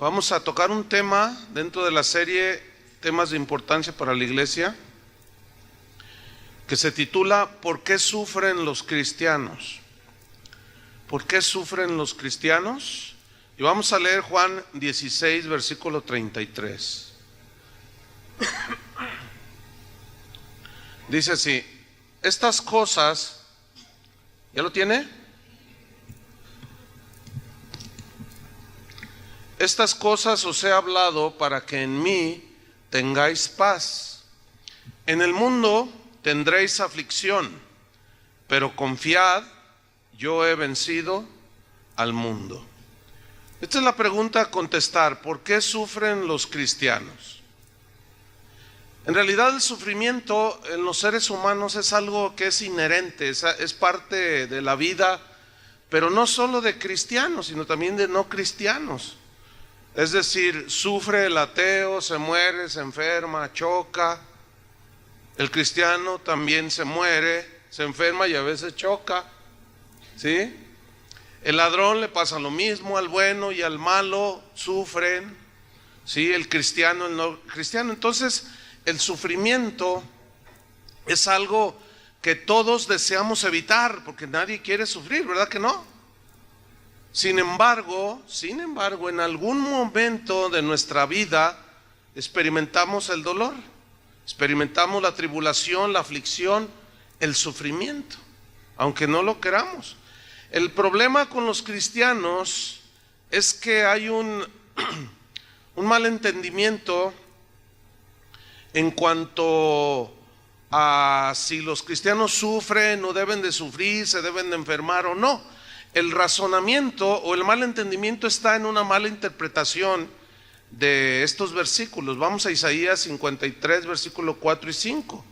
Vamos a tocar un tema dentro de la serie Temas de Importancia para la Iglesia, que se titula ¿Por qué sufren los cristianos? ¿Por qué sufren los cristianos? Y vamos a leer Juan 16, versículo 33. Dice así: estas cosas, ¿ya lo tiene? Estas cosas os he hablado para que en mí tengáis paz. En el mundo tendréis aflicción, pero confiad, yo he vencido al mundo. Esta es la pregunta a contestar: ¿por qué sufren los cristianos? En realidad el sufrimiento en los seres humanos es algo que es inherente, es parte de la vida, pero no solo de cristianos, sino también de no cristianos. Es decir, sufre el ateo, se muere, se enferma, choca. El cristiano también se muere, se enferma y a veces choca, ¿sí? El ladrón le pasa lo mismo, al bueno y al malo sufren, ¿sí? El cristiano, el no cristiano. Entonces, el sufrimiento es algo que todos deseamos evitar, porque nadie quiere sufrir, ¿verdad que no? Sin embargo, en algún momento de nuestra vida experimentamos el dolor, experimentamos la tribulación, la aflicción, el sufrimiento, aunque no lo queramos. El problema con los cristianos es que hay un mal entendimiento en cuanto a si los cristianos sufren o deben de sufrir, se deben de enfermar o no. El razonamiento o el mal entendimiento está en una mala interpretación de estos versículos. Vamos a Isaías 53, versículo 4 y 5.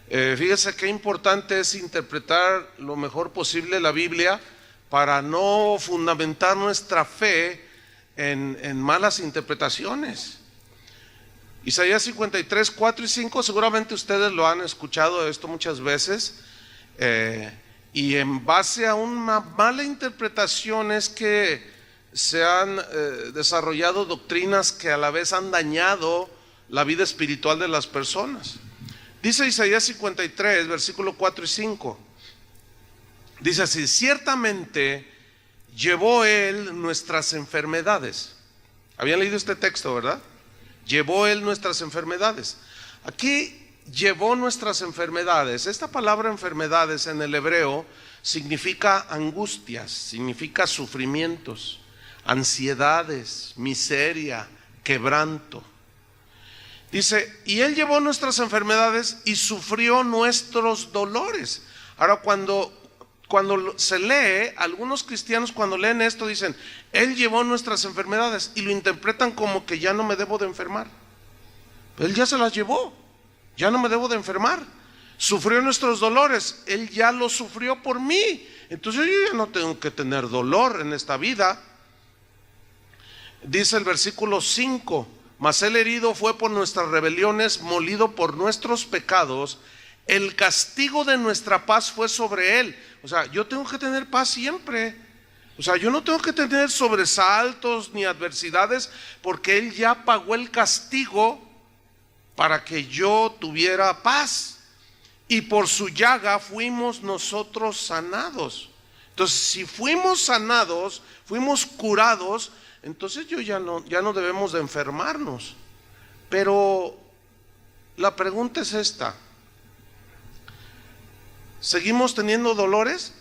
Fíjese qué importante es interpretar lo mejor posible la Biblia para no fundamentar nuestra fe en malas interpretaciones. Isaías 53, 4 y 5, seguramente ustedes lo han escuchado esto muchas veces, y en base a una mala interpretación es que se han desarrollado doctrinas que a la vez han dañado la vida espiritual de las personas. Dice Isaías 53, versículo 4 y 5. Dice así: ciertamente llevó él nuestras enfermedades. Habían leído este texto, ¿verdad? Llevó él nuestras enfermedades. Aquí llevó nuestras enfermedades. Esta palabra enfermedades en el hebreo significa angustias, significa sufrimientos, ansiedades, miseria, quebranto. Dice, y él llevó nuestras enfermedades y sufrió nuestros dolores. Ahora, cuando se lee, algunos cristianos cuando leen esto dicen, él llevó nuestras enfermedades, y lo interpretan como que ya no me debo de enfermar. Él ya se las llevó, ya no me debo de enfermar. Sufrió nuestros dolores, él ya los sufrió por mí, entonces yo ya no tengo que tener dolor en esta vida. Dice el versículo 5, mas él herido fue por nuestras rebeliones, molido por nuestros pecados, el castigo de nuestra paz fue sobre él. O sea, yo tengo que tener paz siempre. O sea, yo no tengo que tener sobresaltos ni adversidades, porque él ya pagó el castigo para que yo tuviera paz. Y por su llaga fuimos nosotros sanados. Entonces, si fuimos sanados, fuimos curados, entonces ya no debemos de enfermarnos. Pero la pregunta es esta: ¿seguimos teniendo dolores?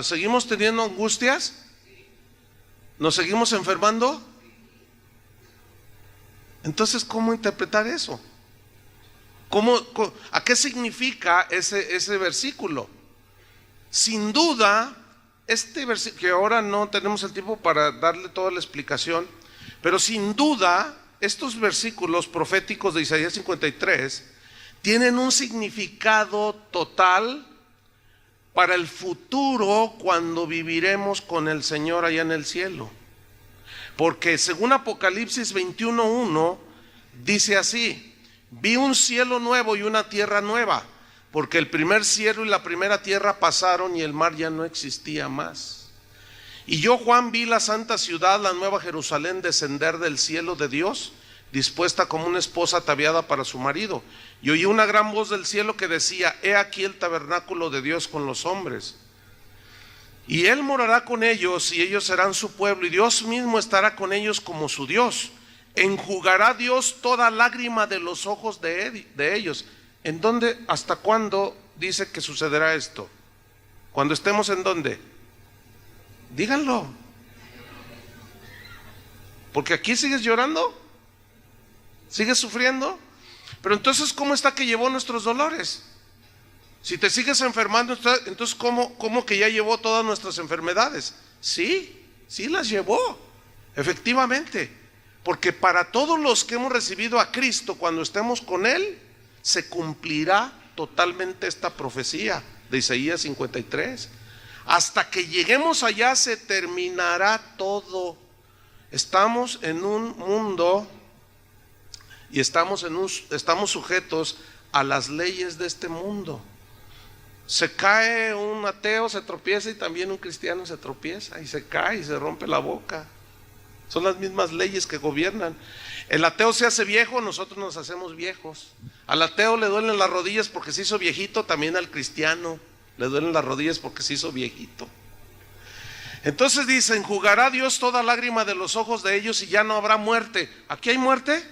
¿Seguimos teniendo angustias? ¿Nos seguimos enfermando? Entonces, ¿cómo interpretar eso? ¿A qué significa ese versículo? Sin duda, este versículo, que ahora no tenemos el tiempo para darle toda la explicación, pero sin duda, estos versículos proféticos de Isaías 53 tienen un significado total para el futuro cuando viviremos con el Señor allá en el cielo. Porque según Apocalipsis 21:1 dice así: vi un cielo nuevo y una tierra nueva, porque el primer cielo y la primera tierra pasaron y el mar ya no existía más. Y yo, Juan, vi la santa ciudad, la nueva Jerusalén, descender del cielo de Dios, dispuesta como una esposa ataviada para su marido. Y oí una gran voz del cielo que decía: he aquí el tabernáculo de Dios con los hombres, y Él morará con ellos, y ellos serán su pueblo, y Dios mismo estará con ellos como su Dios. Enjugará Dios toda lágrima de los ojos de ellos. ¿En dónde? ¿Hasta cuándo dice que sucederá esto? ¿Cuando estemos en dónde? Díganlo. Porque aquí sigues llorando, sigues sufriendo. Pero entonces, ¿cómo está que llevó nuestros dolores? Si te sigues enfermando, entonces ¿cómo que ya llevó todas nuestras enfermedades? Sí, sí las llevó, efectivamente. Porque para todos los que hemos recibido a Cristo, cuando estemos con Él, se cumplirá totalmente esta profecía de Isaías 53. Hasta que lleguemos allá se terminará todo. Estamos en un mundo y estamos sujetos a las leyes de este mundo. Se cae un ateo, se tropieza, y también un cristiano se tropieza y se cae y se rompe la boca. Son las mismas leyes que gobiernan. El ateo se hace viejo, nosotros nos hacemos viejos. Al ateo le duelen las rodillas porque se hizo viejito, también al cristiano le duelen las rodillas porque se hizo viejito. Entonces dice: enjugará Dios toda lágrima de los ojos de ellos, y ya no habrá muerte. ¿Aquí hay muerte?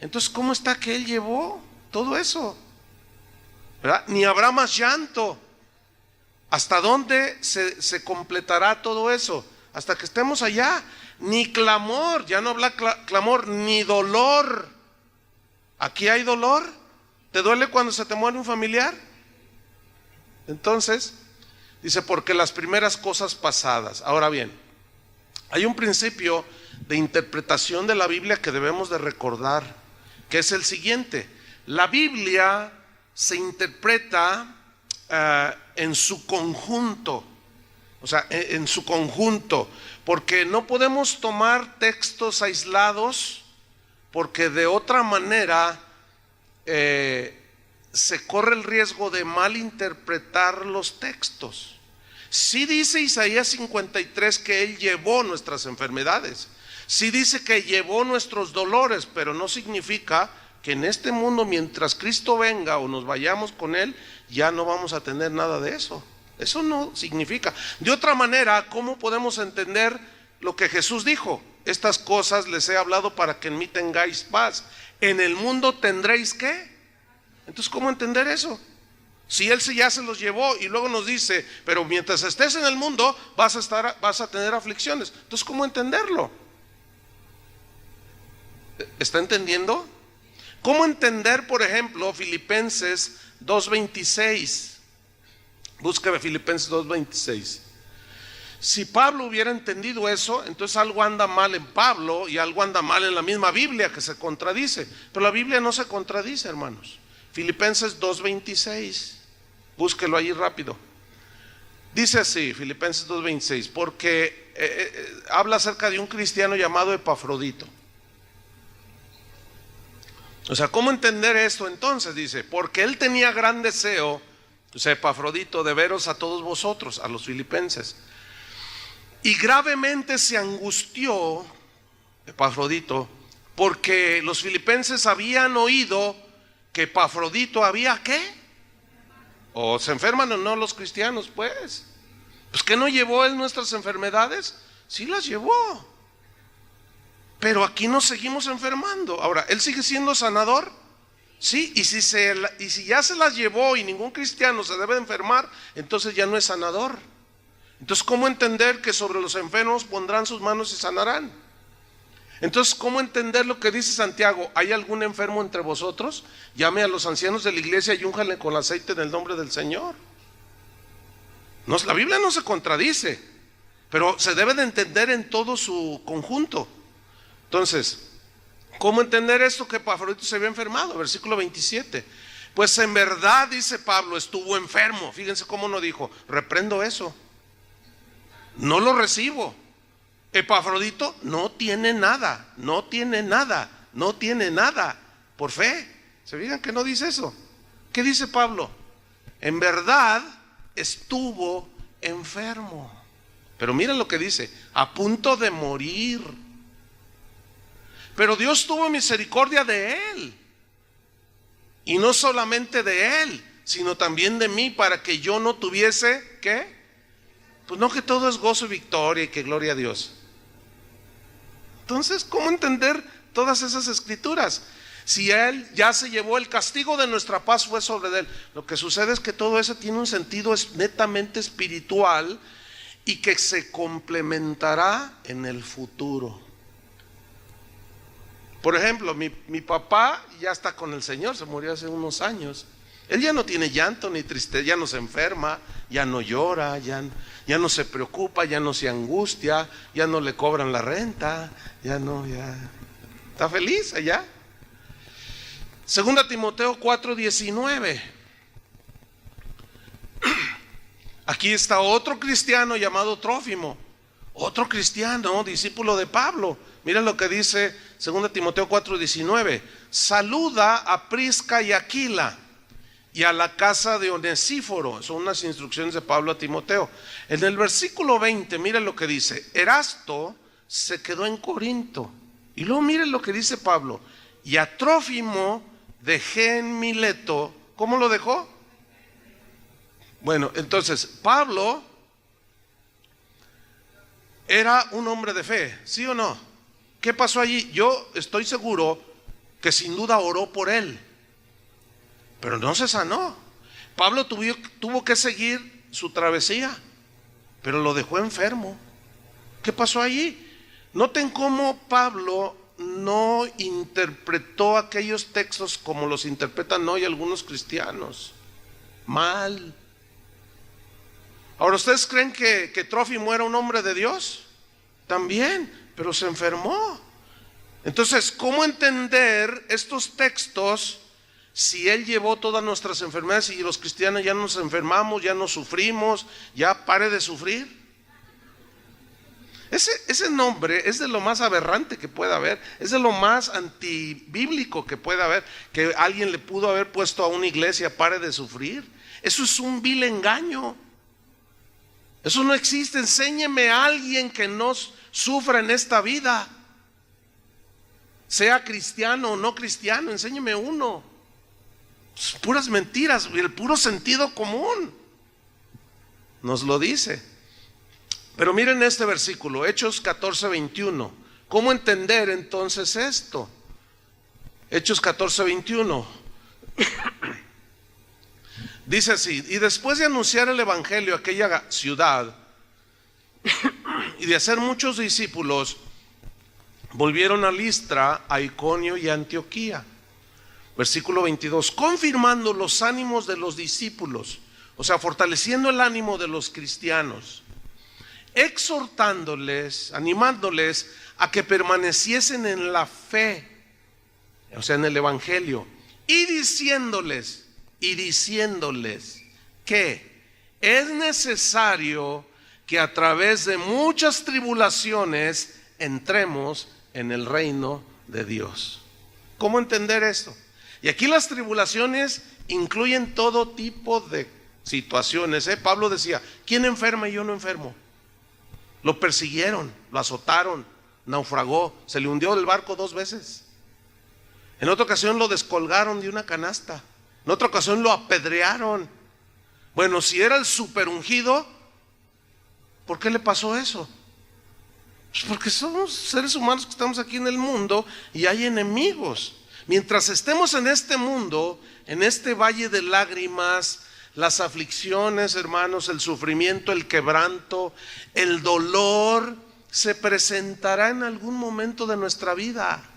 Entonces, ¿cómo está que Él llevó todo eso? ¿Verdad? Ni habrá más llanto. ¿Hasta dónde se completará todo eso? Hasta que estemos allá. Ni clamor, ya no habrá clamor, ni dolor. ¿Aquí hay dolor? ¿Te duele cuando se te muere un familiar? Entonces, dice: porque las primeras cosas pasadas. Ahora bien, hay un principio de interpretación de la Biblia que debemos de recordar, que es el siguiente: la Biblia se interpreta en su conjunto, o sea, en su conjunto, porque no podemos tomar textos aislados, porque de otra manera se corre el riesgo de malinterpretar los textos. Sí dice Isaías 53 que Él llevó nuestras enfermedades, sí dice que llevó nuestros dolores, pero no significa que en este mundo, mientras Cristo venga o nos vayamos con Él, ya no vamos a tener nada de eso. Eso no significa. De otra manera, ¿cómo podemos entender lo que Jesús dijo? Estas cosas les he hablado para que en mí tengáis paz. En el mundo tendréis ¿qué? Entonces, ¿cómo entender eso? Si Él ya se los llevó y luego nos dice: pero mientras estés en el mundo vas a tener aflicciones. Entonces, ¿cómo entenderlo? ¿Está entendiendo? ¿Cómo entender, por ejemplo, Filipenses 2:26? Búsqueme Filipenses 2:26. Si Pablo hubiera entendido eso, entonces algo anda mal en Pablo y algo anda mal en la misma Biblia, que se contradice. Pero la Biblia no se contradice, hermanos. Filipenses 2:26, búsquelo ahí rápido. Dice así, Filipenses 2:26, porque habla acerca de un cristiano llamado Epafrodito. O sea, ¿cómo entender esto entonces? Dice: porque él tenía gran deseo, o sea, Epafrodito, de veros a todos vosotros, a los filipenses, y gravemente se angustió, Epafrodito, porque los filipenses habían oído que Epafrodito había ¿qué? O se enferman o no los cristianos, pues ¿que no llevó Él nuestras enfermedades? Sí las llevó, pero aquí nos seguimos enfermando. Ahora, ¿Él sigue siendo sanador? Sí, y si ya se las llevó y ningún cristiano se debe de enfermar, entonces ya no es sanador. Entonces, ¿cómo entender que sobre los enfermos pondrán sus manos y sanarán? Entonces, ¿cómo entender lo que dice Santiago? ¿Hay algún enfermo entre vosotros? Llame a los ancianos de la iglesia y únjale con aceite en el nombre del Señor. No, la Biblia no se contradice, pero se debe de entender en todo su conjunto. Entonces, ¿cómo entender esto que Epafrodito se había enfermado? Versículo 27. Pues en verdad, dice Pablo, estuvo enfermo. Fíjense cómo no dijo: reprendo eso, no lo recibo. Epafrodito no tiene nada, no tiene nada, no tiene nada por fe. ¿Se fijan que no dice eso? ¿Qué dice Pablo? En verdad estuvo enfermo, Pero miren lo que dice, a punto de morir. Pero Dios tuvo misericordia de él. Y no solamente de él, sino también de mí, para que yo no tuviese, ¿qué? Pues no, que todo es gozo y victoria y que gloria a Dios. Entonces, ¿cómo entender todas esas escrituras? Si él ya se llevó el castigo de nuestra paz, fue sobre él. Lo que sucede es que todo eso tiene un sentido netamente espiritual y que se complementará en el futuro. Por ejemplo, mi papá ya está con el Señor, se murió hace unos años. Él ya no tiene llanto ni tristeza, ya no se enferma, ya no llora, ya no se preocupa, ya no se angustia, ya no le cobran la renta, ya está feliz allá. Segunda Timoteo 4:19. Aquí está otro cristiano llamado Trófimo, otro cristiano, discípulo de Pablo. Mira lo que dice 2 Timoteo 4:19. Saluda a Prisca y Aquila y a la casa de Onesíforo. Son unas instrucciones de Pablo a Timoteo. En el versículo 20, mira lo que dice. Erasto se quedó en Corinto. Y luego miren lo que dice Pablo. Y a Trófimo dejé en Mileto. ¿Cómo lo dejó? Bueno, entonces Pablo era un hombre de fe, ¿sí o no? ¿Qué pasó allí? Yo estoy seguro que sin duda oró por él, pero no se sanó. Pablo tuvo que seguir su travesía, pero lo dejó enfermo. ¿Qué pasó allí? Noten cómo Pablo no interpretó aquellos textos como los interpretan hoy algunos cristianos. Mal. Ahora, ¿ustedes creen que Trófimo era un hombre de Dios? También, pero se enfermó. Entonces, ¿cómo entender estos textos si él llevó todas nuestras enfermedades y los cristianos ya nos enfermamos, ya nos sufrimos, ya pare de sufrir? Ese nombre es de lo más aberrante que pueda haber, es de lo más antibíblico que pueda haber, que alguien le pudo haber puesto a una iglesia, pare de sufrir. Eso es un vil engaño. Eso no existe. Enséñeme a alguien que no sufra en esta vida, sea cristiano o no cristiano, enséñeme uno. Puras mentiras, el puro sentido común nos lo dice. Pero miren este versículo, Hechos 14:21. ¿Cómo entender entonces esto? Hechos 14:21. Dice así: y después de anunciar el evangelio a aquella ciudad y de hacer muchos discípulos, volvieron a Listra, a Iconio y a Antioquía. Versículo 22, confirmando los ánimos de los discípulos, o sea, fortaleciendo el ánimo de los cristianos, exhortándoles, animándoles a que permaneciesen en la fe, o sea, en el evangelio, y diciéndoles que es necesario que a través de muchas tribulaciones entremos en el reino de Dios. ¿Cómo entender esto? Y aquí las tribulaciones incluyen todo tipo de situaciones. Pablo decía, ¿quién enferma y yo no enfermo? Lo persiguieron, lo azotaron, naufragó, se le hundió el barco 2 veces. En otra ocasión lo descolgaron de una canasta. En otra ocasión lo apedrearon. Bueno, si era el super ungido, ¿por qué le pasó eso? Pues porque somos seres humanos que estamos aquí en el mundo y hay enemigos. Mientras estemos en este mundo, en este valle de lágrimas, las aflicciones, hermanos, el sufrimiento, el quebranto, el dolor, se presentará en algún momento de nuestra vida.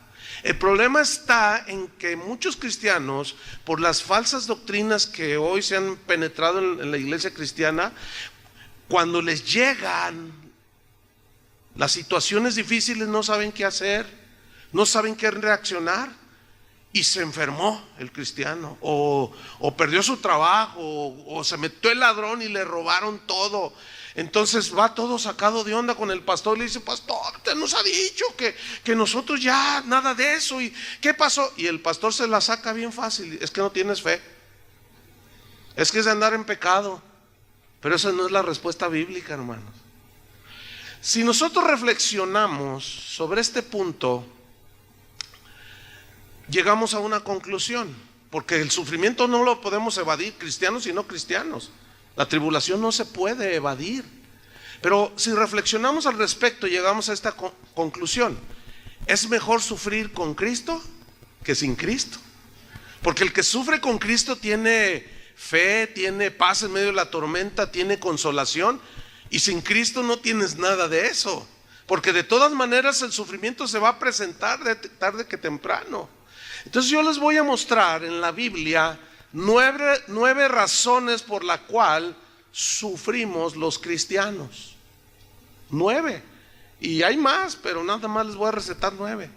El problema está en que muchos cristianos, por las falsas doctrinas que hoy se han penetrado en la iglesia cristiana, cuando les llegan las situaciones difíciles no saben qué hacer, no saben qué reaccionar, y se enfermó el cristiano, o perdió su trabajo, o se metió el ladrón y le robaron todo. Entonces va todo sacado de onda con el pastor y le dice, pastor, usted nos ha dicho que nosotros ya nada de eso, y ¿qué pasó? Y el pastor se la saca bien fácil, es que no tienes fe, es que es de andar en pecado. Pero esa no es la respuesta bíblica, hermanos. Si nosotros reflexionamos sobre este punto, llegamos a una conclusión, porque el sufrimiento no lo podemos evadir, cristianos y no cristianos. La tribulación no se puede evadir. Pero si reflexionamos al respecto, llegamos a esta conclusión: es mejor sufrir con Cristo que sin Cristo. Porque el que sufre con Cristo tiene fe, tiene paz en medio de la tormenta, tiene consolación. Y sin Cristo no tienes nada de eso, porque de todas maneras el sufrimiento se va a presentar tarde que temprano. Entonces yo les voy a mostrar en la Biblia nueve razones por la cual sufrimos los cristianos. 9. Y hay más, pero nada más les voy a recetar 9.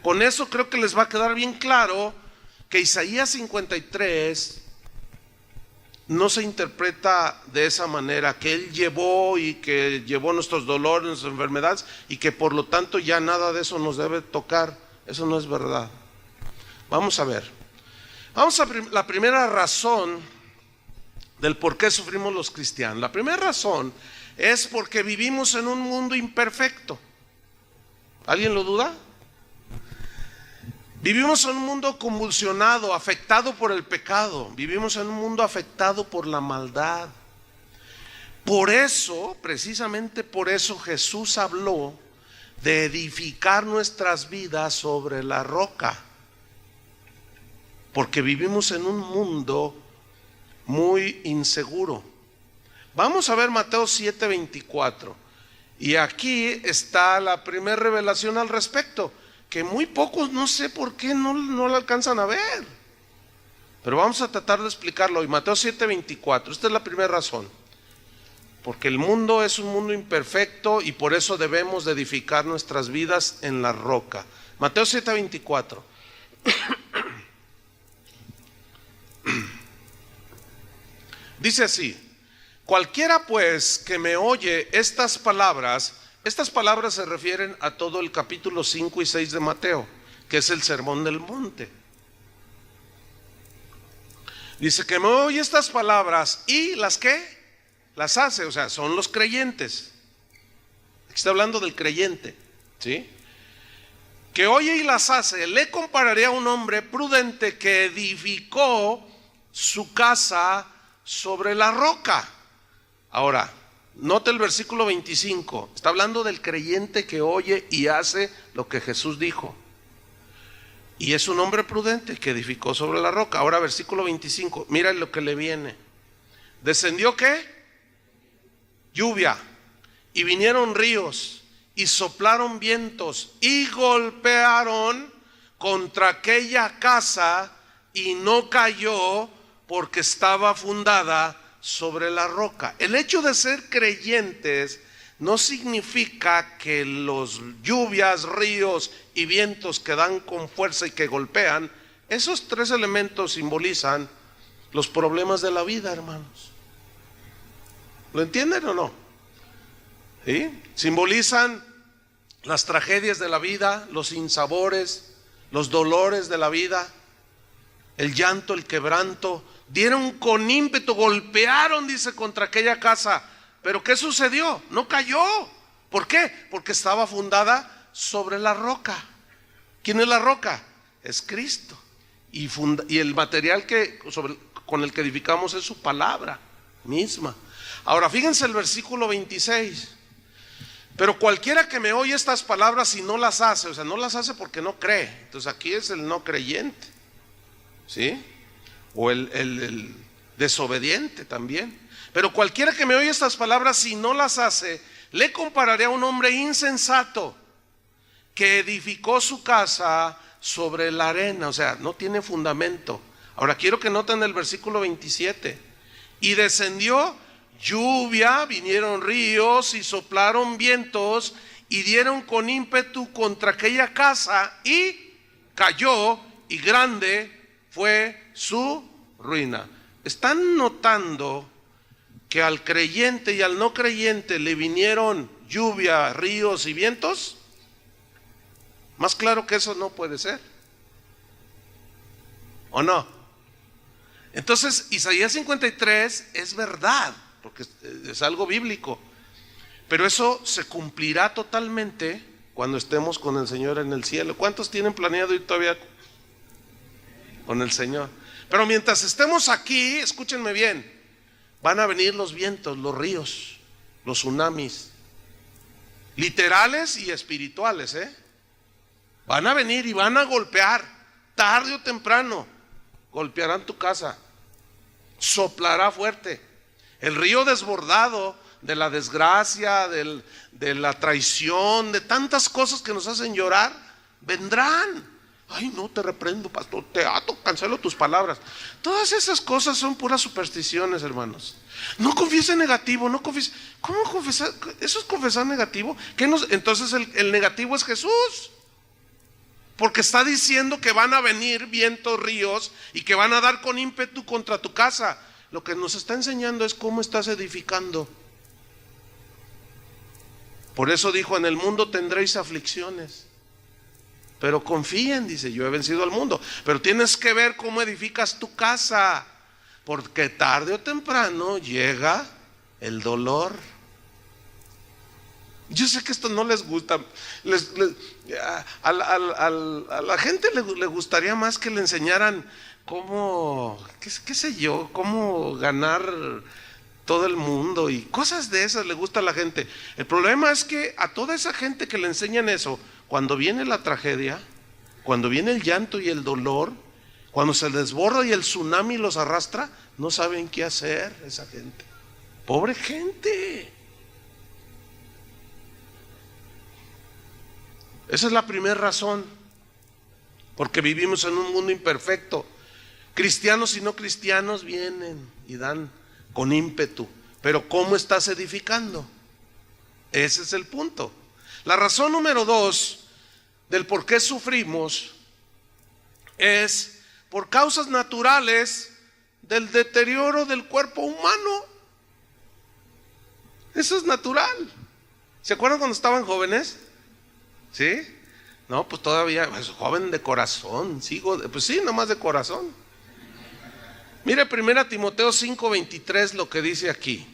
Con eso creo que les va a quedar bien claro que Isaías 53 no se interpreta de esa manera, que Él llevó y que llevó nuestros dolores, nuestras enfermedades, y que por lo tanto ya nada de eso nos debe tocar. Eso no es verdad. Vamos a ver. Vamos a la primera razón del por qué sufrimos los cristianos. La primera razón es porque vivimos en un mundo imperfecto. ¿Alguien lo duda? Vivimos en un mundo convulsionado, afectado por el pecado. Vivimos en un mundo afectado por la maldad. Por eso, precisamente por eso, Jesús habló de edificar nuestras vidas sobre la roca. Porque vivimos en un mundo muy inseguro. Vamos a ver Mateo 7:24. Y aquí está la primera revelación al respecto, que muy pocos, no sé por qué, no la alcanzan a ver. Pero vamos a tratar de explicarlo hoy. Mateo 7:24. Esta es la primera razón. Porque el mundo es un mundo imperfecto y por eso debemos de edificar nuestras vidas en la roca. Mateo 7:24. Dice así: cualquiera pues que me oye estas palabras se refieren a todo el capítulo 5 y 6 de Mateo, que es el sermón del monte. Dice que me oye estas palabras y las que las hace, o sea, son los creyentes. Aquí está hablando del creyente, ¿sí? Que oye y las hace, le compararé a un hombre prudente que edificó su casa sobre la roca. Ahora, note el versículo 25. Está hablando del creyente que oye y hace lo que Jesús dijo. Y es un hombre prudente que edificó sobre la roca. Ahora versículo 25. Mira lo que le viene. ¿Descendió qué? Lluvia. Y vinieron ríos. Y soplaron vientos. Y golpearon contra aquella casa. Y no cayó porque estaba fundada sobre la roca. El hecho de ser creyentes no significa que los lluvias, ríos y vientos que dan con fuerza y que golpean, esos 3 elementos simbolizan los problemas de la vida, hermanos. ¿Lo entienden o no? ¿Sí? Simbolizan las tragedias de la vida, los sinsabores, los dolores de la vida, el llanto, el quebranto. Dieron con ímpetu, golpearon, dice, contra aquella casa. Pero ¿qué sucedió? No cayó. ¿Por qué? Porque estaba fundada sobre la roca. ¿Quién es la roca? Es Cristo. Y el material con el que edificamos es su palabra misma. Ahora fíjense el versículo 26. Pero cualquiera que me oye estas palabras y no las hace, o sea, no las hace porque no cree. Entonces aquí es el no creyente, ¿sí? O el desobediente también. Pero cualquiera que me oye estas palabras y no las hace, le compararé a un hombre insensato que edificó su casa sobre la arena. O sea, no tiene fundamento. Ahora quiero que noten el versículo 27. Y descendió lluvia, vinieron ríos y soplaron vientos y dieron con ímpetu contra aquella casa y cayó, y grande fue su ruina. ¿Están notando que al creyente y al no creyente le vinieron lluvia, ríos y vientos? Más claro que eso no puede ser, ¿o no? Entonces Isaías 53 es verdad, porque es algo bíblico. Pero eso se cumplirá totalmente cuando estemos con el Señor en el cielo. ¿Cuántos tienen planeado ir todavía con el Señor? Pero mientras estemos aquí, escúchenme bien, van a venir los vientos, los ríos, los tsunamis, literales y espirituales, van a venir y van a golpear, tarde o temprano, golpearán tu casa, soplará fuerte. El río desbordado de la desgracia, de la traición, de tantas cosas que nos hacen llorar, vendrán. Ay, no, te reprendo, pastor, te ato, cancelo tus palabras. Todas esas cosas son puras supersticiones, hermanos. No confiese negativo, no confiese. ¿Cómo confesar? ¿Eso es confesar negativo? Entonces el negativo es Jesús. Porque está diciendo que van a venir vientos, ríos, y que van a dar con ímpetu contra tu casa. Lo que nos está enseñando es cómo estás edificando. Por eso dijo, en el mundo tendréis aflicciones, pero confíen, dice, yo he vencido al mundo. Pero tienes que ver cómo edificas tu casa, porque tarde o temprano llega el dolor. Yo sé que esto no les gusta. A la gente le gustaría más que le enseñaran cómo, qué sé yo, cómo ganar todo el mundo y cosas de esas le gusta a la gente. El problema es que a toda esa gente que le enseñan eso, cuando viene la tragedia, cuando viene el llanto y el dolor, cuando se desborda y el tsunami los arrastra, no saben qué hacer esa gente. Pobre gente. Esa es la primera razón, porque vivimos en un mundo imperfecto. Cristianos y no cristianos vienen y dan con ímpetu, pero ¿cómo estás edificando? Ese es el punto. La razón número 2 del por qué sufrimos es por causas naturales del deterioro del cuerpo humano. Eso es natural. ¿Se acuerdan cuando estaban jóvenes? ¿Sí? No, pues todavía, pues, joven de corazón, pues sí, nomás de corazón. Mire 1 Timoteo 5:23 lo que dice aquí.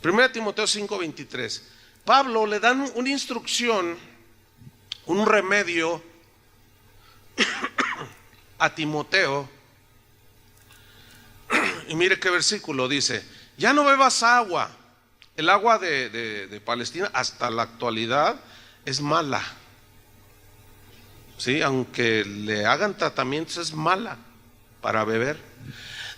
1 Timoteo 5:23. Pablo le dan una instrucción, un remedio a Timoteo. Y mire qué versículo dice: ya no bebas agua. El agua de Palestina hasta la actualidad es mala. Sí, aunque le hagan tratamientos, es mala para beber.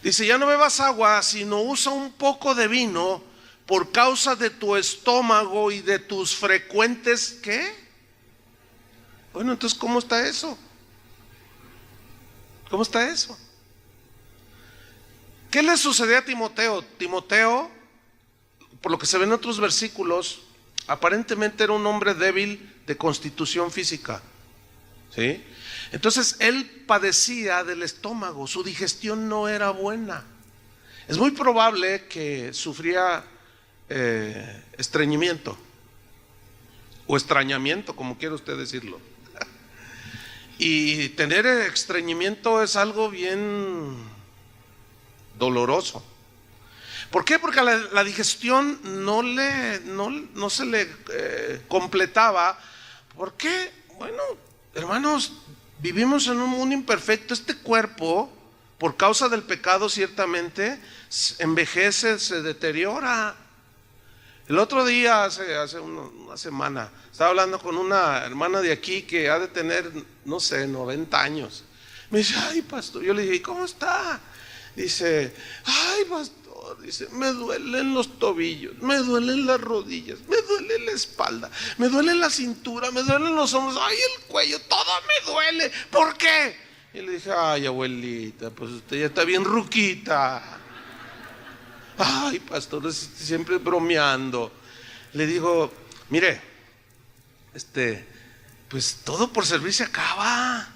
Dice, ya no bebas agua, sino usa un poco de vino por causa de tu estómago y de tus frecuentes, ¿qué? Bueno, entonces, ¿cómo está eso? ¿Cómo está eso? ¿Qué le sucedió a Timoteo? Timoteo, por lo que se ve en otros versículos, aparentemente era un hombre débil de constitución física. ¿Sí? Entonces él padecía del estómago, su digestión no era buena. Es muy probable que sufría estreñimiento o extrañamiento, como quiera usted decirlo. Y tener estreñimiento es algo bien doloroso. ¿Por qué? Porque la digestión no se le completaba. ¿Por qué? Bueno, hermanos, vivimos en un mundo imperfecto. Este cuerpo, por causa del pecado, ciertamente envejece, se deteriora. El otro día, hace una semana, estaba hablando con una hermana de aquí que ha de tener, no sé, 90 años. Me dice, ay, pastor. Yo le dije, ¿cómo está? Dice, ay, pastor, dice, me duelen los tobillos, me duelen las rodillas, me duele la espalda, me duele la cintura, me duelen los hombros, ay, el cuello, todo me duele. ¿Por qué? Y le dije, ay, abuelita, pues usted ya está bien ruquita. Ay, pastor, siempre bromeando. Le digo, mire, pues todo por servir se acaba.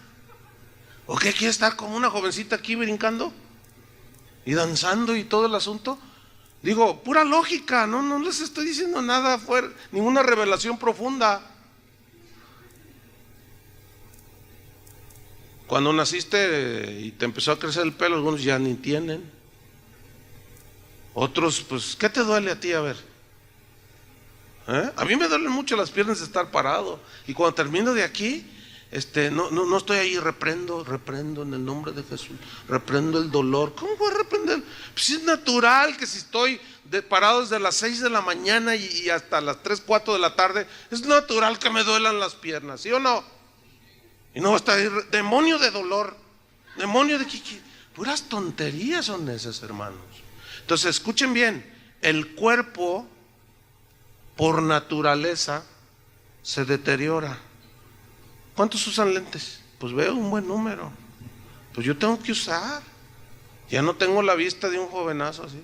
¿O qué quiere estar como una jovencita aquí brincando y danzando y todo el asunto? Digo, pura lógica, no les estoy diciendo nada fuera, ninguna revelación profunda. Cuando naciste y te empezó a crecer el pelo, algunos ya ni tienen. Otros, pues, ¿qué te duele a ti? A ver. A mí me duelen mucho las piernas de estar parado. Y cuando termino de aquí, no estoy ahí, reprendo en el nombre de Jesús, reprendo el dolor. ¿Cómo voy a reprender? Pues es natural que si estoy parado desde las 6 de la mañana y hasta las 3, 4 de la tarde, es natural que me duelan las piernas, ¿sí o no? Y no está ahí, demonio de dolor, demonio de puras tonterías son esas, hermanos. Entonces escuchen bien, el cuerpo por naturaleza se deteriora. ¿Cuántos usan lentes? Pues veo un buen número. Pues yo tengo que usar. Ya no tengo la vista de un jovenazo así.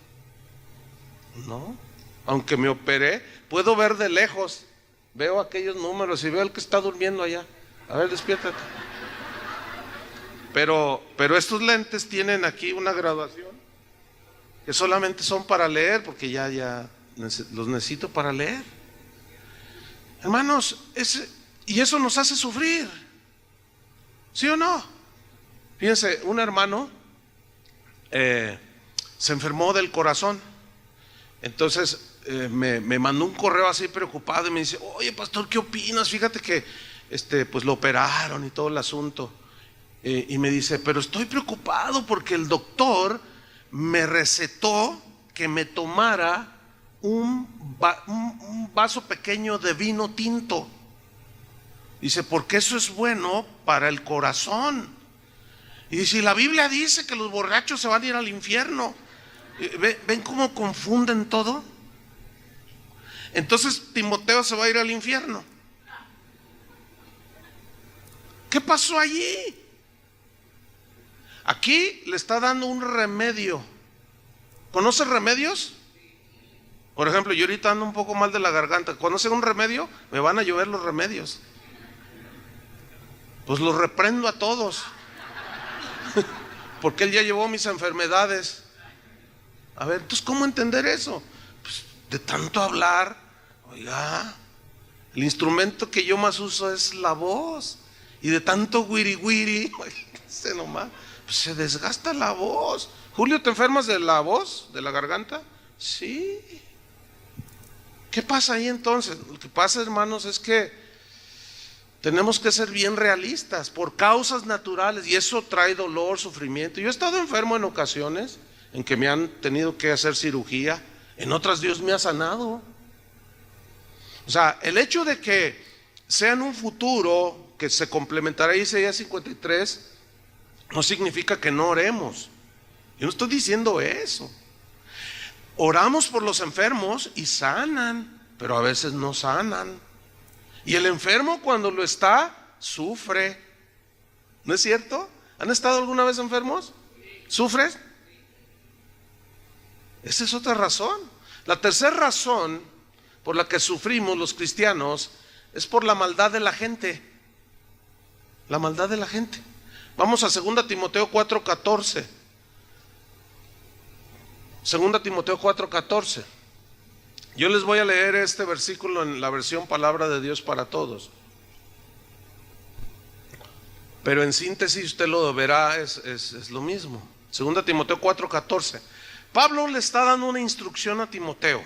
No. Aunque me operé, puedo ver de lejos. Veo aquellos números y veo el que está durmiendo allá. A ver, despiértate. Pero estos lentes tienen aquí una graduación que solamente son para leer, porque ya los necesito para leer. Hermanos, y eso nos hace sufrir, ¿sí o no? Fíjense, un hermano se enfermó del corazón. Entonces me mandó un correo así preocupado y me dice: oye, pastor, ¿qué opinas? Fíjate que pues lo operaron y todo el asunto. Y me dice: pero estoy preocupado porque el doctor me recetó que me tomara un vaso pequeño de vino tinto. Dice, porque eso es bueno para el corazón. Y dice, la Biblia dice que los borrachos se van a ir al infierno. ¿Ven cómo confunden todo? Entonces Timoteo se va a ir al infierno. ¿Qué pasó allí? Aquí le está dando un remedio. ¿Conoces remedios? Por ejemplo, yo ahorita ando un poco mal de la garganta. ¿Conoces un remedio? Me van a llover los remedios. Pues los reprendo a todos. Porque él ya llevó mis enfermedades. A ver, entonces, ¿cómo entender eso? Pues de tanto hablar, oiga, el instrumento que yo más uso es la voz. Y de tanto guiri guiri, nomás, pues se desgasta la voz. Julio, ¿te enfermas de la voz, de la garganta? Sí. ¿Qué pasa ahí entonces? Lo que pasa, hermanos, es que tenemos que ser bien realistas por causas naturales, y eso trae dolor, sufrimiento. Yo he estado enfermo en ocasiones en que me han tenido que hacer cirugía, en otras Dios me ha sanado. O sea, el hecho de que sea en un futuro que se complementará Isaías 53 no significa que no oremos. Yo no estoy diciendo eso. Oramos por los enfermos y sanan, pero a veces no sanan. Y el enfermo, cuando lo está, sufre. ¿No es cierto? ¿Han estado alguna vez enfermos? ¿Sufres? Esa es otra razón. La tercera razón por la que sufrimos los cristianos es por la maldad de la gente. La maldad de la gente. Vamos a 2 Timoteo 4:14. 2 Timoteo 4:14. Yo les voy a leer este versículo en la versión Palabra de Dios para Todos. Pero en síntesis usted lo verá, es lo mismo. 2 Timoteo 4:14. Pablo le está dando una instrucción a Timoteo.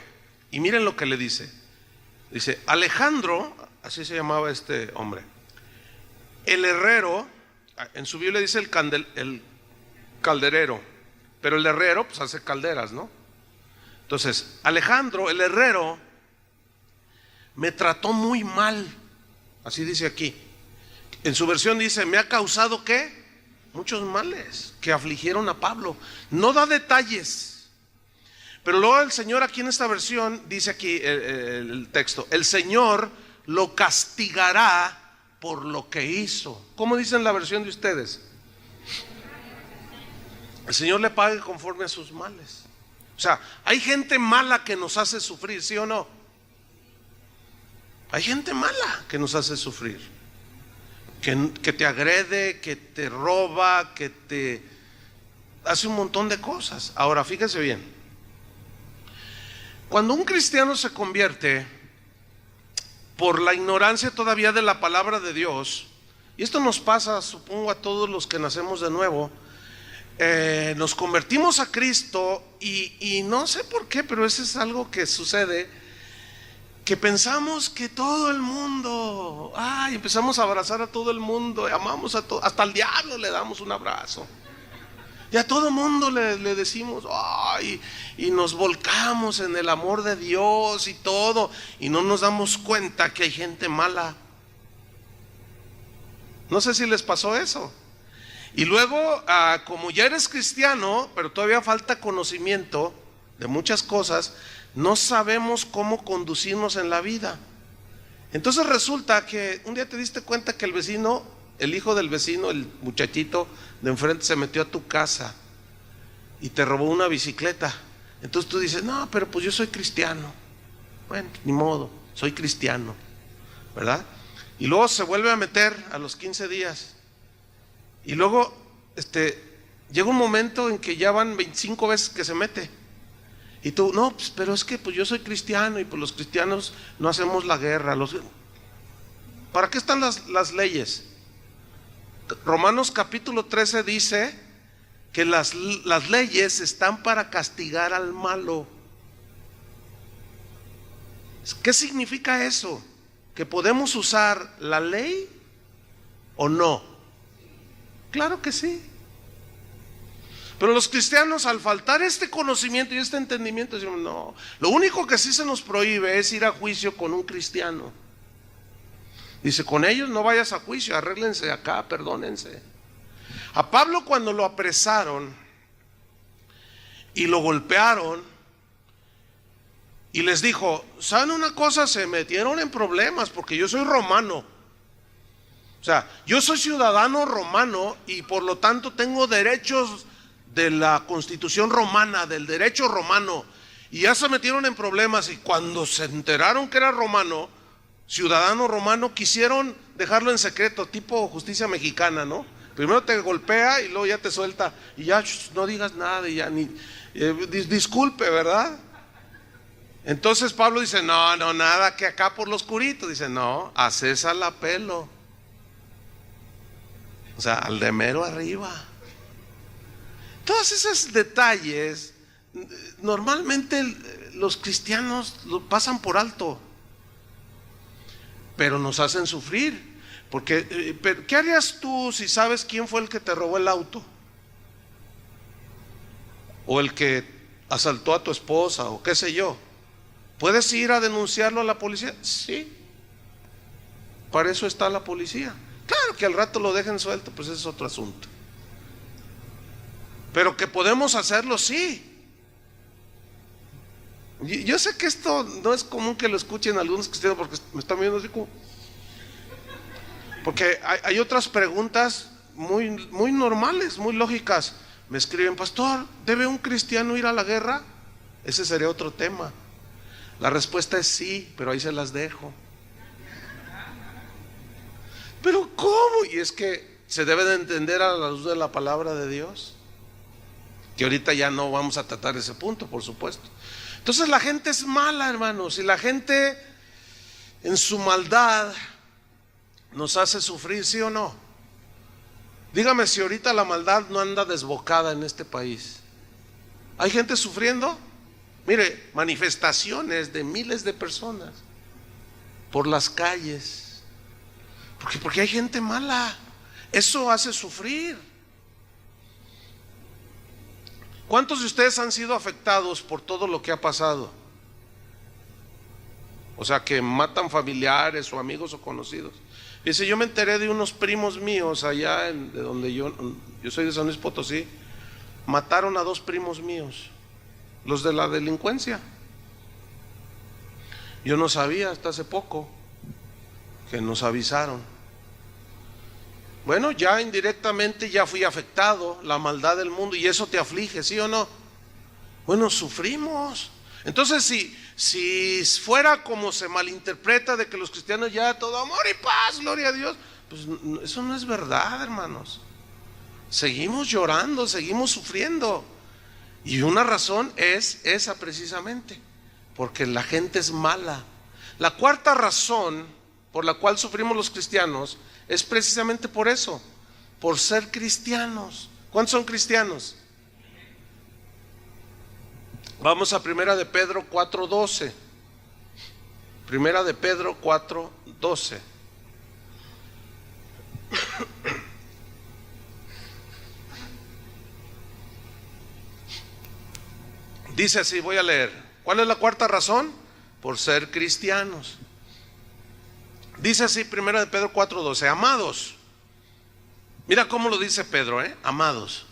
Y miren lo que le dice. Dice, Alejandro, así se llamaba este hombre, el herrero, en su Biblia dice el calderero, pero el herrero pues hace calderas, ¿no? Entonces, Alejandro, el herrero, me trató muy mal. Así dice aquí. En su versión dice, me ha causado ¿qué? Muchos males que afligieron a Pablo. No da detalles. Pero luego el Señor, aquí en esta versión, dice aquí el texto, el Señor lo castigará por lo que hizo. ¿Cómo dice en la versión de ustedes? El Señor le pague conforme a sus males. O sea, hay gente mala que nos hace sufrir, ¿sí o no? Hay gente mala que nos hace sufrir, que te agrede, que te roba, que te hace un montón de cosas. Ahora, fíjense bien. Cuando un cristiano se convierte por la ignorancia todavía de la palabra de Dios, y esto nos pasa, supongo, a todos los que nacemos de nuevo, nos convertimos a Cristo y no sé por qué, pero eso es algo que sucede, que pensamos que todo el mundo, empezamos a abrazar a todo el mundo, amamos a todo, hasta al diablo le damos un abrazo. Y a todo el mundo le decimos, y nos volcamos en el amor de Dios y todo, y no nos damos cuenta que hay gente mala. No sé si les pasó eso. Y luego, como ya eres cristiano, pero todavía falta conocimiento de muchas cosas, no sabemos cómo conducirnos en la vida. Entonces resulta que un día te diste cuenta que el vecino, el hijo del vecino, el muchachito de enfrente, se metió a tu casa y te robó una bicicleta. Entonces tú dices, no, pero pues yo soy cristiano. Bueno, ni modo, soy cristiano, ¿verdad? Y luego se vuelve a meter a los 15 días. Y luego llega un momento en que ya van 25 veces que se mete. Y tú, no, pues, pero es que pues yo soy cristiano y pues los cristianos no hacemos la guerra. ¿Para qué están las leyes? Romanos capítulo 13 dice que las leyes están para castigar al malo. ¿Qué significa eso? ¿Que podemos usar la ley o no? Claro que sí. Pero los cristianos, al faltar este conocimiento y este entendimiento, decimos, no, lo único que sí se nos prohíbe es ir a juicio con un cristiano. Dice, con ellos no vayas a juicio, arréglense acá, perdónense. A Pablo, cuando lo apresaron y lo golpearon y les dijo, ¿saben una cosa? Se metieron en problemas porque yo soy romano. O sea, yo soy ciudadano romano y por lo tanto tengo derechos de la Constitución romana, del derecho romano, y ya se metieron en problemas. Y cuando se enteraron que era romano, ciudadano romano, quisieron dejarlo en secreto, tipo justicia mexicana, ¿no? Primero te golpea y luego ya te suelta y ya no digas nada y ya ni disculpe, ¿verdad? Entonces Pablo dice, no, nada que acá por lo oscurito. Dice, no, a César la pelo. O sea, al de mero arriba. Todos esos detalles normalmente los cristianos lo pasan por alto, pero nos hacen sufrir. Porque, ¿qué harías tú si sabes quién fue el que te robó el auto? O el que asaltó a tu esposa, o qué sé yo. ¿Puedes ir a denunciarlo a la policía? Sí. Para eso está la policía. Claro que al rato lo dejen suelto, pues ese es otro asunto. Pero que podemos hacerlo, sí. Yo sé que esto no es común que lo escuchen algunos cristianos, porque me están viendo así como... Porque hay otras preguntas muy normales, muy lógicas. Me escriben, pastor, ¿debe un cristiano ir a la guerra? Ese sería otro tema. La respuesta es sí, pero ahí se las dejo. ¿Pero cómo? Y es que se debe de entender a la luz de la palabra de Dios, que ahorita ya no vamos a tratar ese punto, por supuesto. Entonces la gente es mala, hermanos, y la gente en su maldad nos hace sufrir, ¿sí o no? Dígame si ahorita la maldad no anda desbocada en este país. ¿Hay gente sufriendo? Mire, manifestaciones de miles de personas por las calles. Porque hay gente mala. Eso hace sufrir. ¿Cuántos de ustedes han sido afectados por todo lo que ha pasado? O sea, que matan familiares o amigos o conocidos. Dice, yo me enteré de unos primos míos allá de donde yo soy de San Luis Potosí. Mataron a 2 primos míos, los de la delincuencia. Yo no sabía hasta hace poco que nos avisaron. Bueno, ya indirectamente ya fui afectado, la maldad del mundo, y eso te aflige, ¿sí o no? Bueno, sufrimos. Entonces, si fuera como se malinterpreta de que los cristianos ya todo amor y paz, gloria a Dios, pues eso no es verdad, hermanos. Seguimos llorando, seguimos sufriendo. Y una razón es esa precisamente, porque la gente es mala. La cuarta razón por la cual sufrimos los cristianos es precisamente por eso, por ser cristianos. ¿Cuántos son cristianos? Vamos a Primera de Pedro 4:12. Primera de Pedro 4:12. Dice así, voy a leer. ¿Cuál es la cuarta razón? Por ser cristianos. Dice así, Primera de Pedro 4:12. Amados, mira cómo lo dice Pedro, amados,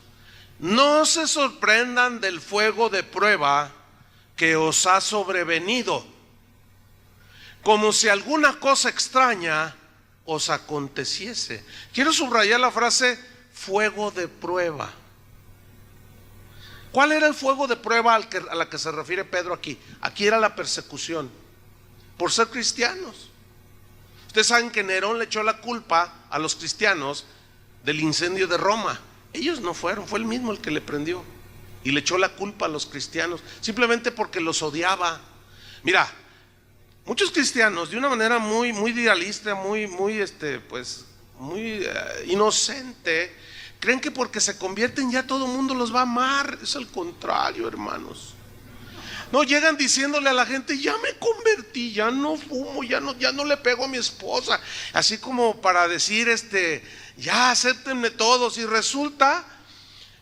no se sorprendan del fuego de prueba que os ha sobrevenido, como si alguna cosa extraña os aconteciese. Quiero subrayar la frase fuego de prueba. ¿Cuál era el fuego de prueba a la que se refiere Pedro aquí? Aquí era la persecución por ser cristianos. Ustedes saben que Nerón le echó la culpa a los cristianos del incendio de Roma. Ellos no fueron, fue él mismo el que le prendió y le echó la culpa a los cristianos, simplemente porque los odiaba. Mira, muchos cristianos de una manera muy idealista, muy inocente, creen que porque se convierten ya todo el mundo los va a amar. Es al contrario, hermanos. No, llegan diciéndole a la gente, ya me convertí, ya no fumo, ya no le pego a mi esposa, así como para decir, ya acéptenme todos. Y resulta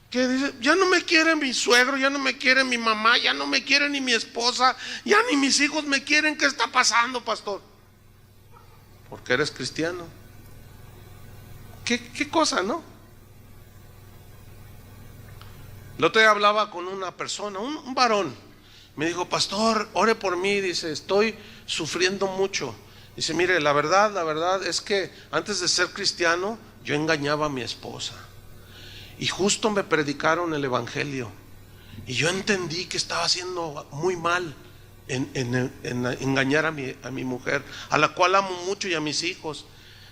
que dice, ya no me quiere mi suegro, ya no me quiere mi mamá, ya no me quiere ni mi esposa, ya ni mis hijos me quieren. ¿Qué está pasando, pastor? Porque eres cristiano. ¿Qué cosa, no? El otro día hablaba con una persona, un varón. Me dijo, pastor, ore por mí. Dice, estoy sufriendo mucho. Dice, mire, la verdad es que antes de ser cristiano yo engañaba a mi esposa, y justo me predicaron el evangelio y yo entendí que estaba haciendo muy mal en engañar a mi mujer, a la cual amo mucho, y a mis hijos.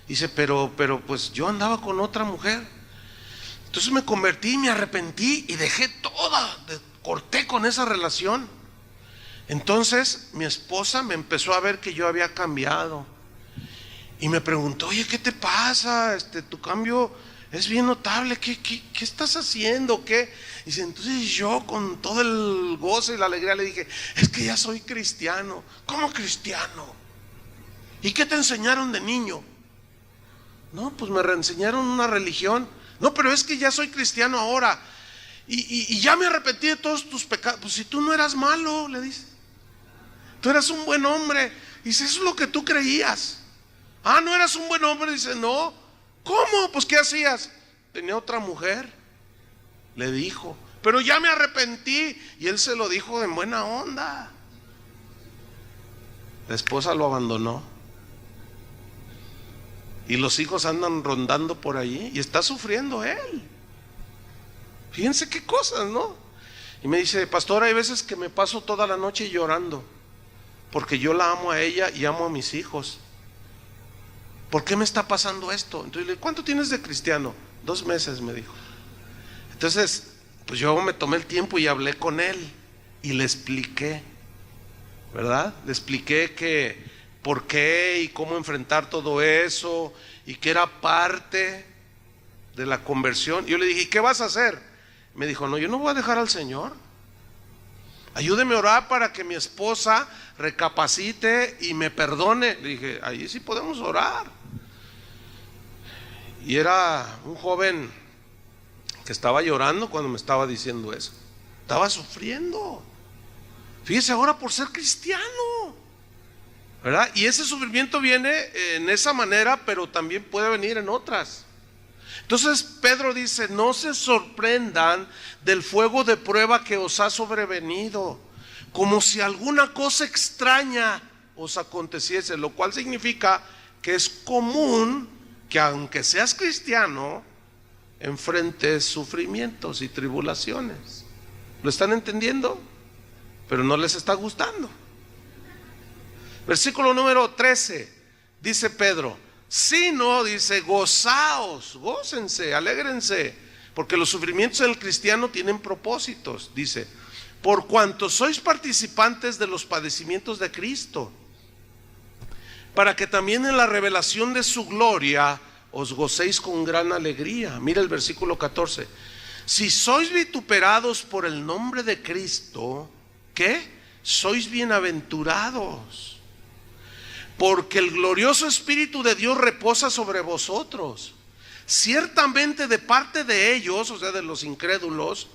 Dice, pero pues yo andaba con otra mujer. Entonces me convertí, me arrepentí y dejé toda, corté con esa relación. Entonces mi esposa me empezó a ver que yo había cambiado y me preguntó, oye, ¿qué te pasa? Tu cambio es bien notable. ¿Qué estás haciendo? ¿Qué? Dice, entonces yo con todo el gozo y la alegría le dije, es que ya soy cristiano. ¿Cómo cristiano? ¿Y qué te enseñaron de niño? No, pues me reenseñaron una religión. No, pero es que ya soy cristiano ahora y ya me arrepentí de todos tus pecados. Pues si tú no eras malo, le dice, tú eras un buen hombre. Dice, eso es lo que tú creías. Ah, ¿no eras un buen hombre? Dice, no. ¿Cómo? Pues ¿qué hacías? Tenía otra mujer, le dijo, pero ya me arrepentí. Y él se lo dijo en buena onda. La esposa lo abandonó y los hijos andan rondando por allí y está sufriendo él. Fíjense qué cosas, ¿no? Y me dice, pastor, hay veces que me paso toda la noche llorando porque yo la amo a ella y amo a mis hijos. ¿Por qué me está pasando esto? Entonces le digo, ¿cuánto tienes de cristiano? 2 meses, me dijo. Entonces, pues yo me tomé el tiempo y hablé con él y le expliqué, ¿verdad? Le expliqué que por qué y cómo enfrentar todo eso, y que era parte de la conversión. Yo le dije, ¿y qué vas a hacer? Me dijo, no, yo no voy a dejar al Señor. Ayúdeme a orar para que mi esposa recapacite y me perdone. Le dije, ahí sí podemos orar. Y era un joven que estaba llorando cuando me estaba diciendo eso. Estaba sufriendo. Fíjese, ahora por ser cristiano, ¿verdad? Y ese sufrimiento viene en esa manera, pero también puede venir en otras. Entonces Pedro dice, no se sorprendan del fuego de prueba que os ha sobrevenido, como si alguna cosa extraña os aconteciese, lo cual significa que es común que aunque seas cristiano, enfrentes sufrimientos y tribulaciones. ¿Lo están entendiendo? Pero no les está gustando. Versículo número 13, dice Pedro, sino, dice, gozaos, gócense, alégrense, porque los sufrimientos del cristiano tienen propósitos. Dice, por cuanto sois participantes de los padecimientos de Cristo, para que también en la revelación de su gloria os gocéis con gran alegría. Mira el versículo 14, Si sois vituperados por el nombre de Cristo, ¿qué? Sois bienaventurados, porque el glorioso Espíritu de Dios reposa sobre vosotros. Ciertamente de parte de ellos, o sea, de los incrédulos,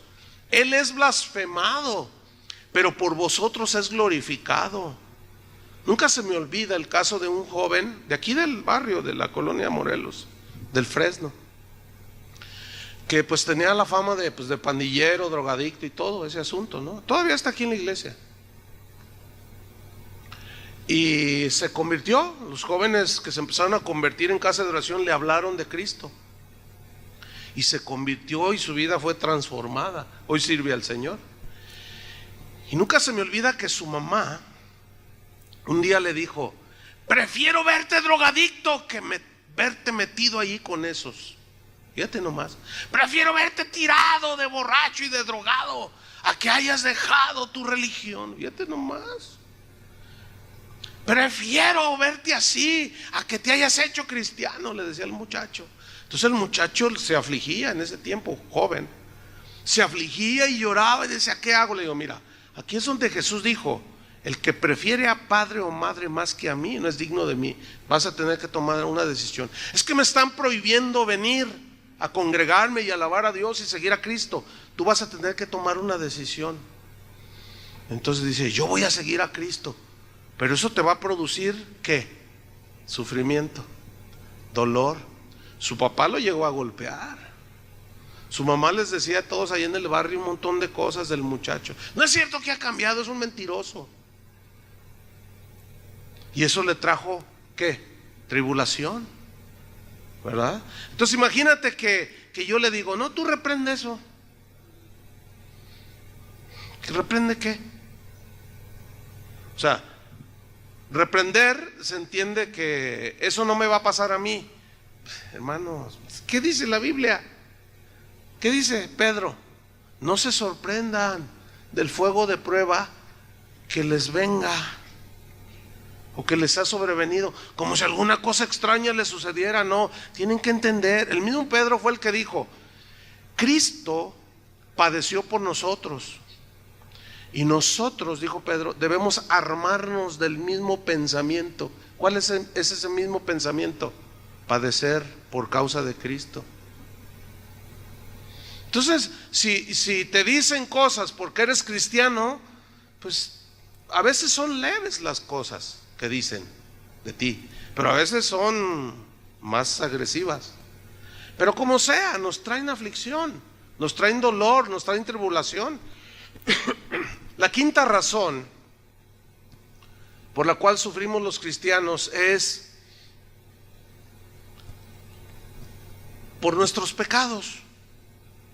Él es blasfemado, pero por vosotros es glorificado. Nunca se me olvida el caso de un joven de aquí del barrio, de la colonia Morelos, del Fresno, que pues tenía la fama de pandillero, drogadicto y todo ese asunto, ¿no? Todavía está aquí en la iglesia. Y se convirtió. Los jóvenes que se empezaron a convertir en casa de oración le hablaron de Cristo, y se convirtió y su vida fue transformada. Hoy sirve al Señor. Y nunca se me olvida que su mamá un día le dijo: prefiero verte drogadicto que verte metido ahí con esos. Fíjate nomás, prefiero verte tirado de borracho y de drogado a que hayas dejado tu religión. Fíjate nomás. Prefiero verte así a que te hayas hecho cristiano, le decía el muchacho. Entonces el muchacho se afligía en ese tiempo, joven. Se afligía y lloraba y decía: ¿qué hago? Le digo: mira, aquí es donde Jesús dijo: el que prefiere a padre o madre más que a mí no es digno de mí. Vas a tener que tomar una decisión. Es que me están prohibiendo venir a congregarme y alabar a Dios y seguir a Cristo. Tú vas a tener que tomar una decisión. Entonces dice: yo voy a seguir a Cristo, pero eso te va a producir ¿qué? Sufrimiento, dolor. Su papá lo llegó a golpear. Su mamá les decía a todos ahí en el barrio un montón de cosas del muchacho. No es cierto que ha cambiado, es un mentiroso. Y eso le trajo ¿qué? Tribulación, ¿verdad? Entonces imagínate que yo le digo: no, tú reprende eso. ¿Que reprende qué? O sea, reprender se entiende que eso no me va a pasar a mí. Hermanos, ¿qué dice la Biblia? ¿Qué dice Pedro? No se sorprendan del fuego de prueba que les venga o que les ha sobrevenido, como si alguna cosa extraña les sucediera. No, tienen que entender. El mismo Pedro fue el que dijo: Cristo padeció por nosotros, y nosotros, dijo Pedro, debemos armarnos del mismo pensamiento. ¿Cuál es ese mismo pensamiento? Padecer por causa de Cristo. Entonces, si te dicen cosas porque eres cristiano, pues a veces son leves las cosas que dicen de ti, pero a veces son más agresivas. Pero como sea, nos traen aflicción, nos traen dolor, nos traen tribulación. La quinta razón por la cual sufrimos los cristianos es por nuestros pecados.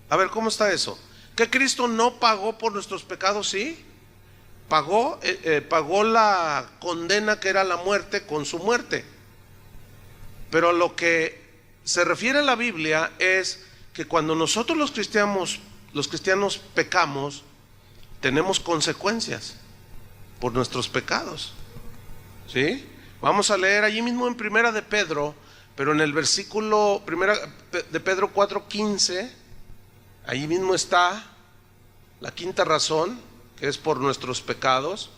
A ver, ¿cómo está eso? ¿Que Cristo no pagó por nuestros pecados? Sí, pagó la condena que era la muerte con su muerte. Pero a lo que se refiere a la Biblia es que cuando nosotros los cristianos pecamos, tenemos consecuencias por nuestros pecados. ¿Sí? Vamos a leer allí mismo en Primera de Pedro, pero en el versículo Primera de Pedro 4:15, allí mismo está la quinta razón, que es por nuestros pecados.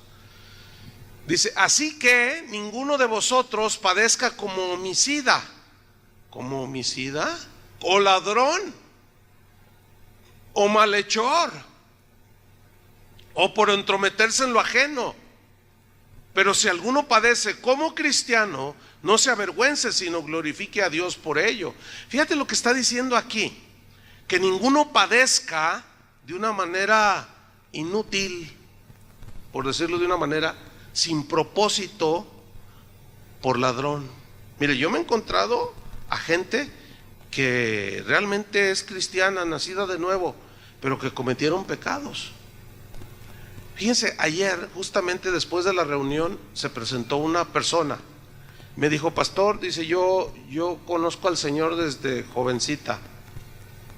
Dice: así que ninguno de vosotros padezca como homicida, o ladrón, o malhechor, o por entrometerse en lo ajeno. Pero si alguno padece como cristiano, no se avergüence, sino glorifique a Dios por ello. Fíjate lo que está diciendo aquí: que ninguno padezca de una manera inútil, por decirlo de una manera, sin propósito, por ladrón. Mire, yo me he encontrado a gente que realmente es cristiana, nacida de nuevo, pero que cometieron pecados. Fíjense, ayer, justamente después de la reunión, se presentó una persona. Me dijo: pastor, dice, yo conozco al Señor desde jovencita,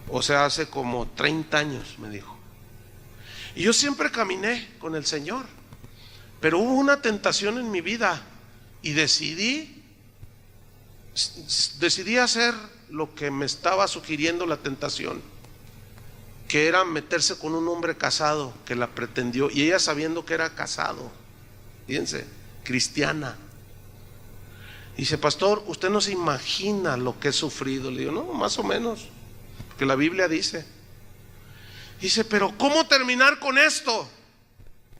o sea, hace como 30 años, me dijo. Y yo siempre caminé con el Señor, pero hubo una tentación en mi vida y decidí hacer lo que me estaba sugiriendo la tentación. que era meterse con un hombre casado que la pretendió, y ella sabiendo que era casado, fíjense, cristiana. Dice, pastor, usted no se imagina lo que he sufrido. Le digo, no, más o menos, porque la Biblia dice. Dice, pero ¿cómo terminar con esto?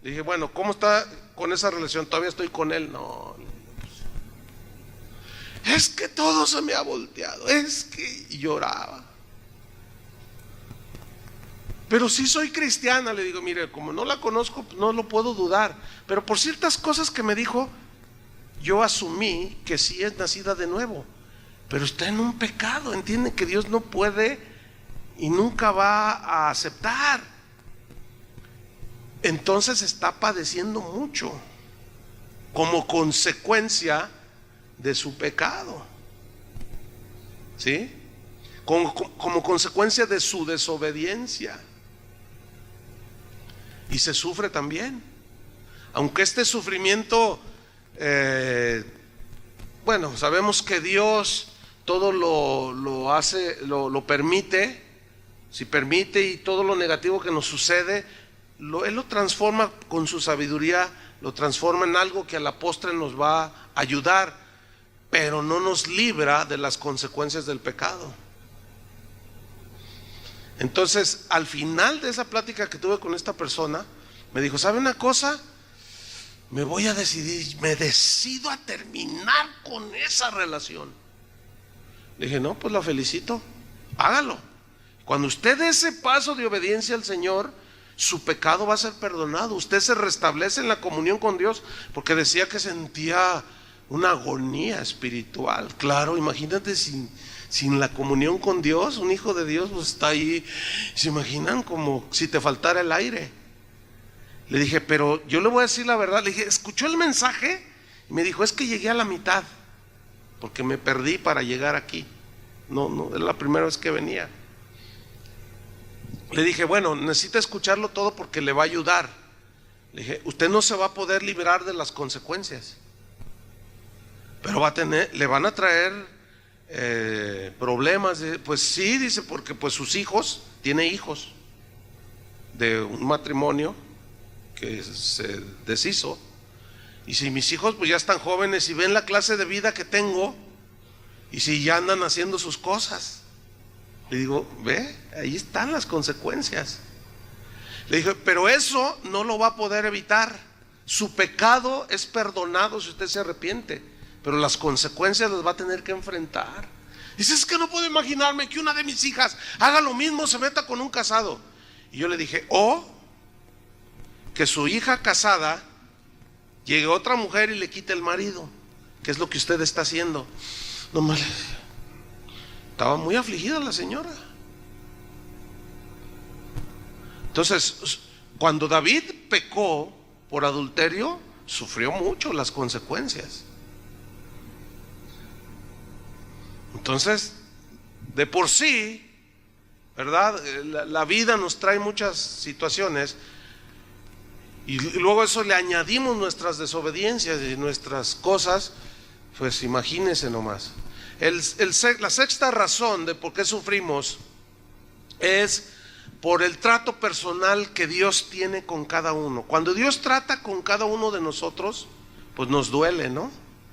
Le dije, bueno, ¿cómo está con esa relación? Todavía estoy con él. No, es que todo se me ha volteado, es que, y lloraba. Pero sí soy cristiana. Le digo, mire, como no la conozco, no lo puedo dudar, pero por ciertas cosas que me dijo, yo asumí que sí es nacida de nuevo, pero está en un pecado. Entiende que Dios no puede y nunca va a aceptar. Entonces está padeciendo mucho como consecuencia de su pecado, ¿sí? Como consecuencia de su desobediencia. Y se sufre también, aunque este sufrimiento, bueno, sabemos que Dios todo lo hace, lo permite. Si permite, y todo lo negativo que nos sucede, Él lo transforma con su sabiduría, lo transforma en algo que a la postre nos va a ayudar, pero no nos libra de las consecuencias del pecado. Entonces, al final de esa plática que tuve con esta persona, me dijo, ¿sabe una cosa? Me voy a decidir, me decido a terminar con esa relación. Le dije, no, pues la felicito, hágalo. Cuando usted dé ese paso de obediencia al Señor, su pecado va a ser perdonado. Usted se restablece en la comunión con Dios, porque decía que sentía una agonía espiritual. Claro, imagínate sin la comunión con Dios, un hijo de Dios pues está ahí, se imaginan como si te faltara el aire. Le dije, pero yo le voy a decir la verdad. Le dije, ¿escuchó el mensaje? Y me dijo, es que llegué a la mitad, porque me perdí para llegar aquí. No, es la primera vez que venía. Le dije, bueno, necesita escucharlo todo porque le va a ayudar. Le dije, usted no se va a poder librar de las consecuencias, pero le van a traer problemas. Pues sí, dice, porque pues sus hijos, tiene hijos de un matrimonio que se deshizo. Y si mis hijos pues ya están jóvenes y ven la clase de vida que tengo, y si ya andan haciendo sus cosas, le digo, ve, ahí están las consecuencias. Le dije, pero eso no lo va a poder evitar. Su pecado es perdonado si usted se arrepiente, pero las consecuencias las va a tener que enfrentar. Dice, es que no puedo imaginarme que una de mis hijas haga lo mismo, se meta con un casado. Y yo le dije, o que su hija casada llegue otra mujer y le quite el marido, que es lo que usted está haciendo. No me... Estaba muy afligida la señora. Entonces, cuando David pecó por adulterio, sufrió mucho las consecuencias. Entonces, de por sí, ¿verdad? La vida nos trae muchas situaciones, y luego eso le añadimos nuestras desobediencias y nuestras cosas. Pues imagínense nomás. La sexta razón de por qué sufrimos es por el trato personal que Dios tiene con cada uno. Cuando Dios trata con cada uno de nosotros, pues nos duele, ¿no?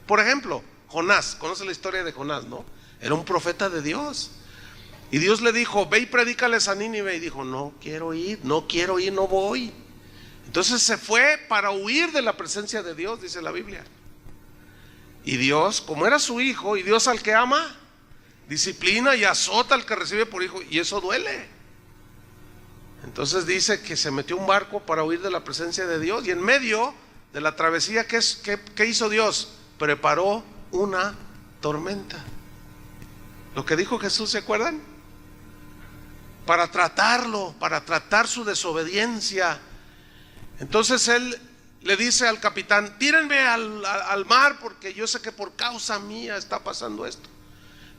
Por ejemplo, Jonás, conoce la historia de Jonás, ¿no? Era un profeta de Dios, y Dios le dijo, ve y predícales a Nínive, y dijo, no quiero ir, no voy. Entonces se fue para huir de la presencia de Dios, dice la Biblia. Y Dios, como era su hijo, y Dios al que ama, disciplina y azota al que recibe por hijo, y eso duele. Entonces dice que se metió un barco para huir de la presencia de Dios, y en medio de la travesía, ¿qué hizo Dios? Preparó una tormenta. Lo que dijo Jesús, ¿se acuerdan? Para tratarlo, para tratar su desobediencia. Entonces él le dice al capitán, tírenme al mar, porque yo sé que por causa mía está pasando esto.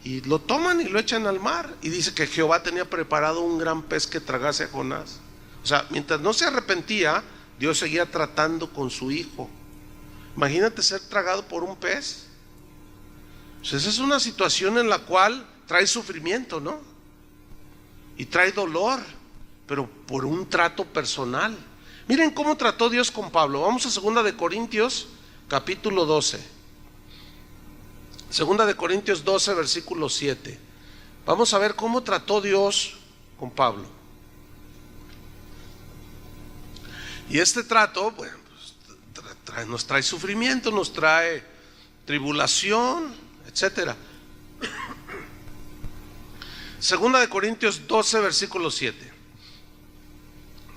Y lo toman y lo echan al mar, y dice que Jehová tenía preparado un gran pez que tragase a Jonás. O sea, mientras no se arrepentía, Dios seguía tratando con su hijo. Imagínate ser tragado por un pez. Pues esa es una situación en la cual trae sufrimiento, ¿no? Y trae dolor. pero por un trato personal. Miren cómo trató Dios con Pablo. Vamos a 2 de Corintios, capítulo 12. 2 de Corintios 12, versículo 7. Vamos a ver cómo trató Dios con Pablo. Y este trato, bueno, pues, nos trae sufrimiento, nos trae tribulación, etcétera. 2 de Corintios 12, versículo 7.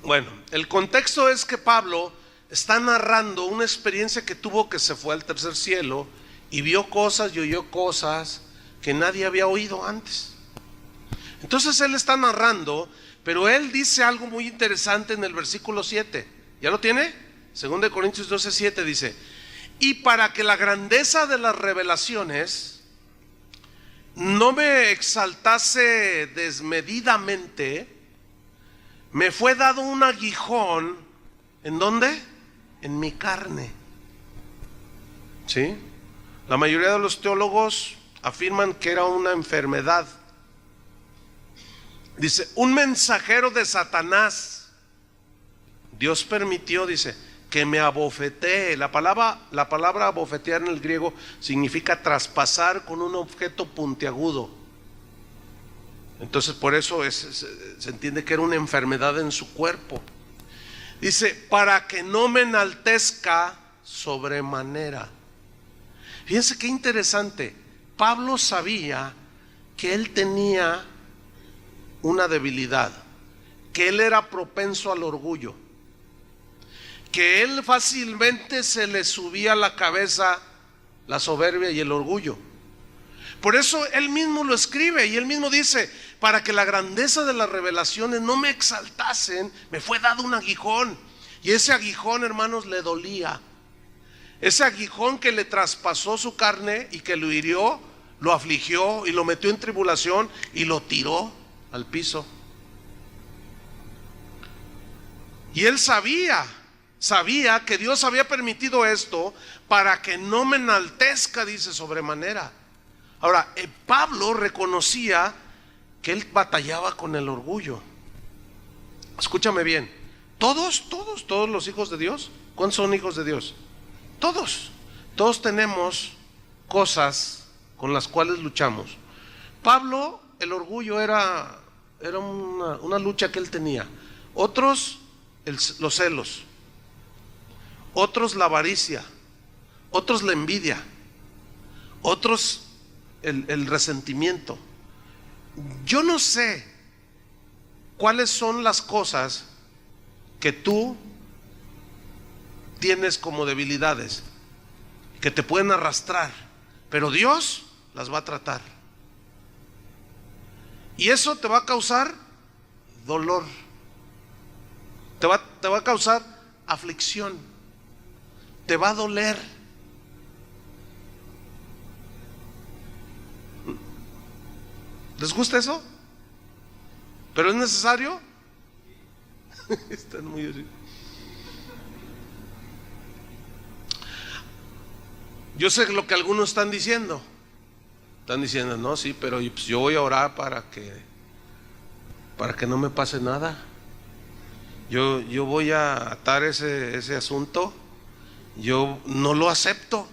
Bueno, el contexto es que Pablo está narrando una experiencia que tuvo, que se fue al tercer cielo y vio cosas y oyó cosas que nadie había oído antes. Entonces él está narrando, pero él dice algo muy interesante en el versículo 7. ¿Ya lo tiene? 2 de Corintios 12, 7 dice: y para que la grandeza de las revelaciones no me exaltase desmedidamente, me fue dado un aguijón. ¿En dónde? En mi carne. ¿Sí? La mayoría de los teólogos afirman que era una enfermedad. Dice, un mensajero de Satanás. Dios permitió, dice, que me abofetee. La palabra abofetear en el griego significa traspasar con un objeto puntiagudo. Entonces por eso se entiende que era una enfermedad en su cuerpo. Dice, para que no me enaltezca sobremanera. Fíjense qué interesante. Pablo sabía que él tenía una debilidad, que él era propenso al orgullo, que él fácilmente se le subía a la cabeza la soberbia y el orgullo. Por eso él mismo lo escribe y él mismo dice, para que la grandeza de las revelaciones no me exaltasen, me fue dado un aguijón. Y ese aguijón, hermanos, le dolía. Ese aguijón que le traspasó su carne y que lo hirió, lo afligió y lo metió en tribulación y lo tiró al piso. Y él sabía que Dios había permitido esto para que no me enaltezca, dice, sobremanera. Ahora, Pablo reconocía que él batallaba con el orgullo. Escúchame bien, todos los hijos de Dios, ¿cuántos son hijos de Dios? Todos tenemos cosas con las cuales luchamos. Pablo, el orgullo era una lucha que él tenía. Otros, los celos. Otros, la avaricia. Otros, la envidia. Otros, el resentimiento. Yo no sé cuáles son las cosas que tú tienes como debilidades, que te pueden arrastrar, pero Dios las va a tratar. Y eso te va a causar dolor, te va a causar aflicción, te va a doler. ¿Les gusta eso? ¿Pero es necesario? Están muy así. Yo sé lo que algunos están diciendo. Están diciendo, no, sí, pero pues yo voy a orar para que no me pase nada. Yo voy a atar ese asunto. Yo no lo acepto,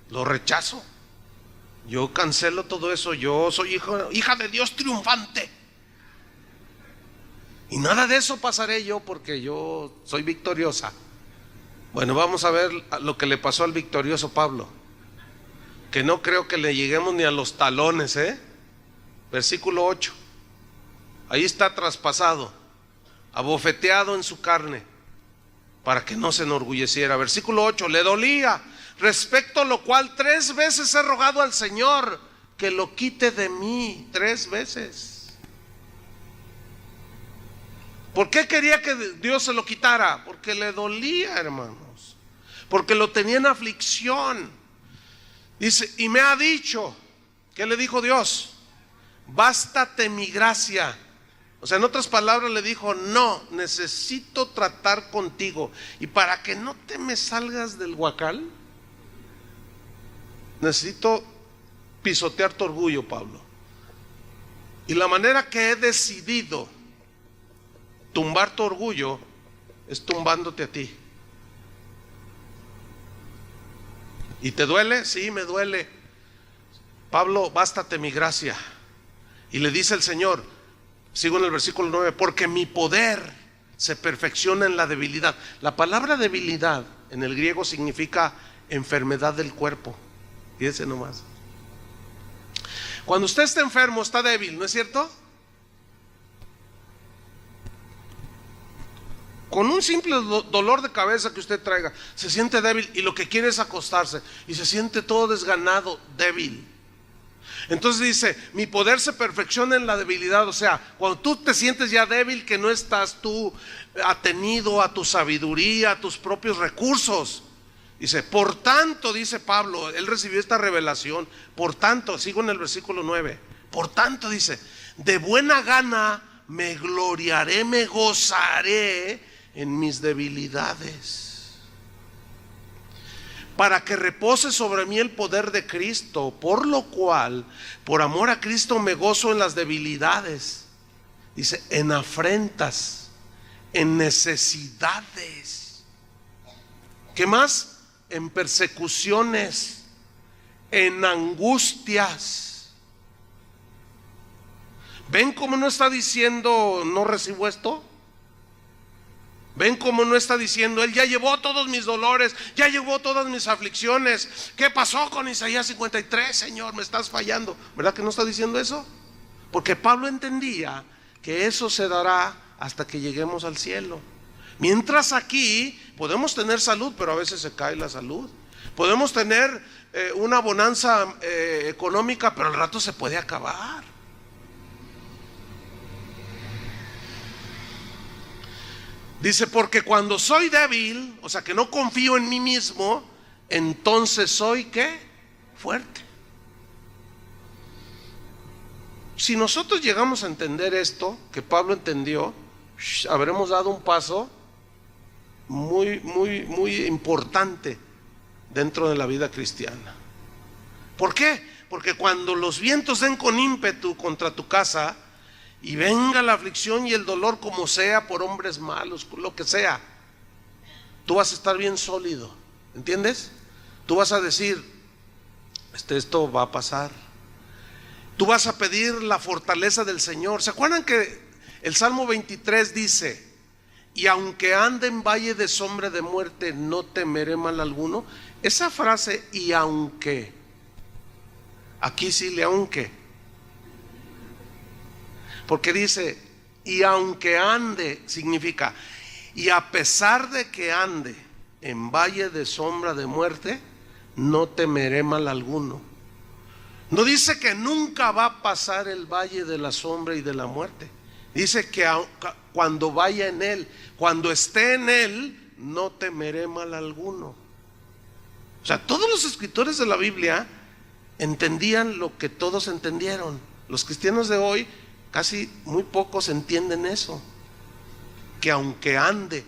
lo rechazo. Yo cancelo todo eso. Yo soy hija de Dios triunfante. Y nada de eso pasaré yo porque yo soy victoriosa. Bueno, vamos a ver lo que le pasó al victorioso Pablo, que no creo que le lleguemos ni a los talones, Versículo 8. Ahí está traspasado, abofeteado en su carne, para que no se enorgulleciera. Versículo 8, le dolía, respecto a lo cual 3 veces he rogado al Señor que lo quite de mí. 3 veces. ¿Por qué quería que Dios se lo quitara? Porque le dolía, hermanos, porque lo tenía en aflicción. Dice, y me ha dicho, ¿qué le dijo Dios? Bástate mi gracia. O sea, en otras palabras le dijo, no, necesito tratar contigo. Y para que no te me salgas del huacal, necesito pisotear tu orgullo, Pablo. Y la manera que he decidido Tumbar tu orgullo es tumbándote a ti. ¿Y te duele? Sí, me duele. Pablo, bástate mi gracia. Y le dice el Señor, sigo en el versículo 9, porque mi poder se perfecciona en la debilidad. La palabra debilidad en el griego significa enfermedad del cuerpo. Fíjense nomás. Cuando usted está enfermo, está débil, ¿no es cierto? Con un simple dolor de cabeza que usted traiga, se siente débil y lo que quiere es acostarse y se siente todo desganado, débil. Entonces dice, mi poder se perfecciona en la debilidad. O sea, cuando tú te sientes ya débil, que no estás tú atenido a tu sabiduría, a tus propios recursos. Dice, por tanto, dice Pablo, él recibió esta revelación. Por tanto, sigo en el versículo 9. Por tanto, dice, de buena gana me gloriaré, me gozaré en mis debilidades, para que repose sobre mí el poder de Cristo, por lo cual, por amor a Cristo, me gozo en las debilidades. Dice, en afrentas, en necesidades. ¿Qué más? En persecuciones, en angustias. ¿Ven cómo no está diciendo no recibo esto? ¿Ven cómo no está diciendo él ya llevó todos mis dolores, ya llevó todas mis aflicciones? ¿Qué pasó con Isaías 53, Señor? Me estás fallando. ¿Verdad que no está diciendo eso? Porque Pablo entendía que eso se dará hasta que lleguemos al cielo. Mientras aquí podemos tener salud, pero a veces se cae la salud. Podemos tener una bonanza económica, pero al rato se puede acabar. Dice, porque cuando soy débil, o sea que no confío en mí mismo, entonces soy ¿qué? Fuerte. Si nosotros llegamos a entender esto que Pablo entendió, habremos dado un paso muy importante dentro de la vida cristiana. ¿Por qué? Porque cuando los vientos den con ímpetu contra tu casa y venga la aflicción y el dolor, como sea, por hombres malos, lo que sea, tú vas a estar bien sólido, ¿entiendes? Tú vas a decir, esto va a pasar. Tú vas a pedir la fortaleza del Señor. ¿Se acuerdan que el Salmo 23 dice, y aunque ande en valle de sombra de muerte, no temeré mal alguno? Esa frase, y aunque, aquí sí le aunque, porque dice, y aunque ande, significa, y a pesar de que ande en valle de sombra de muerte, no temeré mal alguno. No dice que nunca va a pasar el valle de la sombra y de la muerte. Dice que cuando vaya en él, cuando esté en él, no temeré mal alguno. O sea, todos los escritores de la Biblia entendían lo que todos entendieron. Los cristianos de hoy, casi muy pocos entienden eso, que aunque ande,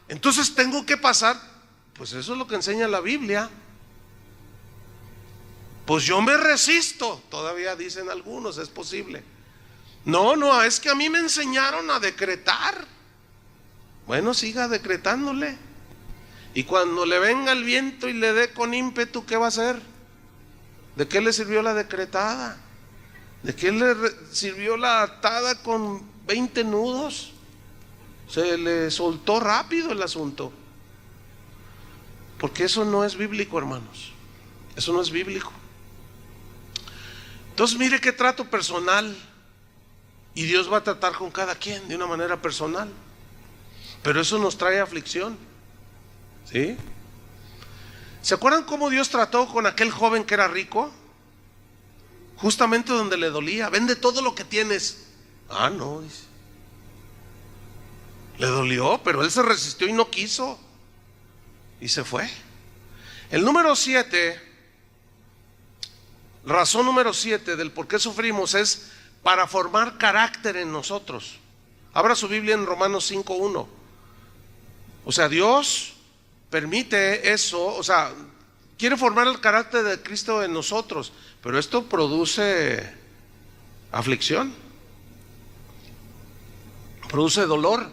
entonces tengo que pasar. Pues eso es lo que enseña la Biblia. Pues yo me resisto, todavía dicen algunos, es posible. No, es que a mí me enseñaron a decretar. Bueno, siga decretándole. Y cuando le venga el viento y le dé con ímpetu, ¿qué va a hacer? ¿De qué le sirvió la decretada? ¿De qué le sirvió la atada con 20 nudos? Se le soltó rápido el asunto. Porque eso no es bíblico, hermanos. Eso no es bíblico. Entonces mire qué trato personal. Y Dios va a tratar con cada quien de una manera personal. Pero eso nos trae aflicción. ¿Sí? ¿Se acuerdan cómo Dios trató con aquel joven que era rico? Justamente donde le dolía. Vende todo lo que tienes. No, dice. Le dolió, pero él se resistió y no quiso. Y se fue. El número 7, razón número 7 del por qué sufrimos es para formar carácter en nosotros. Abra su Biblia en Romanos 5:1. O sea, Dios permite eso, o sea, quiere formar el carácter de Cristo en nosotros, pero esto produce aflicción. produce dolor.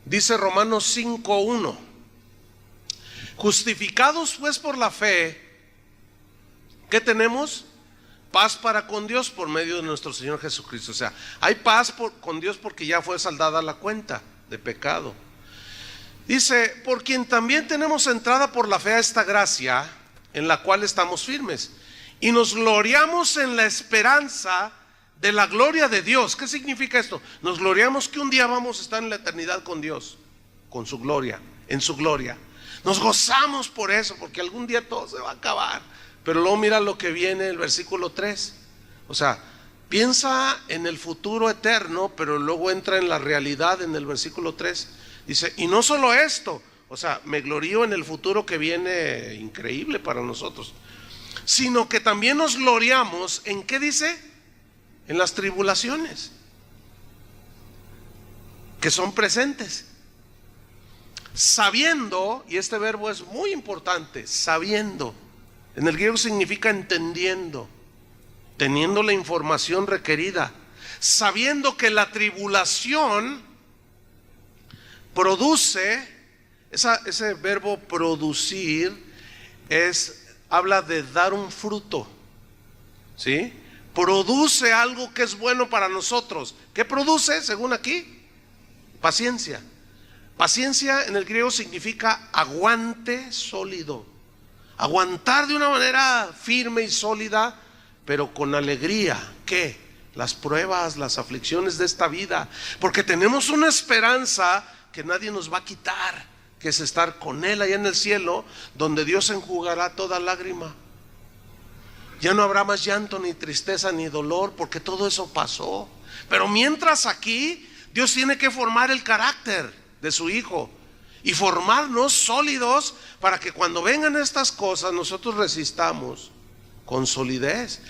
Dice Romanos 5:1: justificados pues por la fe, ¿qué tenemos? Paz para con Dios por medio de nuestro Señor Jesucristo. O sea, hay paz con Dios porque ya fue saldada la cuenta de pecado. Dice, por quien también tenemos entrada por la fe a esta gracia, en la cual estamos firmes, y nos gloriamos en la esperanza de la gloria de Dios. ¿Qué significa esto? Nos gloriamos que un día vamos a estar en la eternidad con Dios, con su gloria, en su gloria. Nos gozamos por eso, porque algún día todo se va a acabar. Pero luego mira lo que viene el versículo 3. O sea, piensa en el futuro eterno, pero luego entra en la realidad en el versículo 3. Dice, y no solo esto, o sea, me glorío en el futuro que viene increíble para nosotros, sino que también nos gloriamos en, ¿qué dice? En las tribulaciones que son presentes, sabiendo, y este verbo es muy importante, sabiendo. En el griego significa entendiendo, teniendo la información requerida, sabiendo que la tribulación produce, ese verbo producir habla de dar un fruto, ¿sí? Produce algo que es bueno para nosotros. ¿Qué produce según aquí? Paciencia. Paciencia en el griego significa aguante sólido. Aguantar de una manera firme y sólida, pero con alegría. ¿Qué? Las pruebas, las aflicciones de esta vida, porque tenemos una esperanza que nadie nos va a quitar, que es estar con Él allá en el cielo, donde Dios enjugará toda lágrima. Ya no habrá más llanto, ni tristeza, ni dolor, porque todo eso pasó. Pero mientras aquí, Dios tiene que formar el carácter de su Hijo y formarnos sólidos para que cuando vengan estas cosas nosotros resistamos con solidez.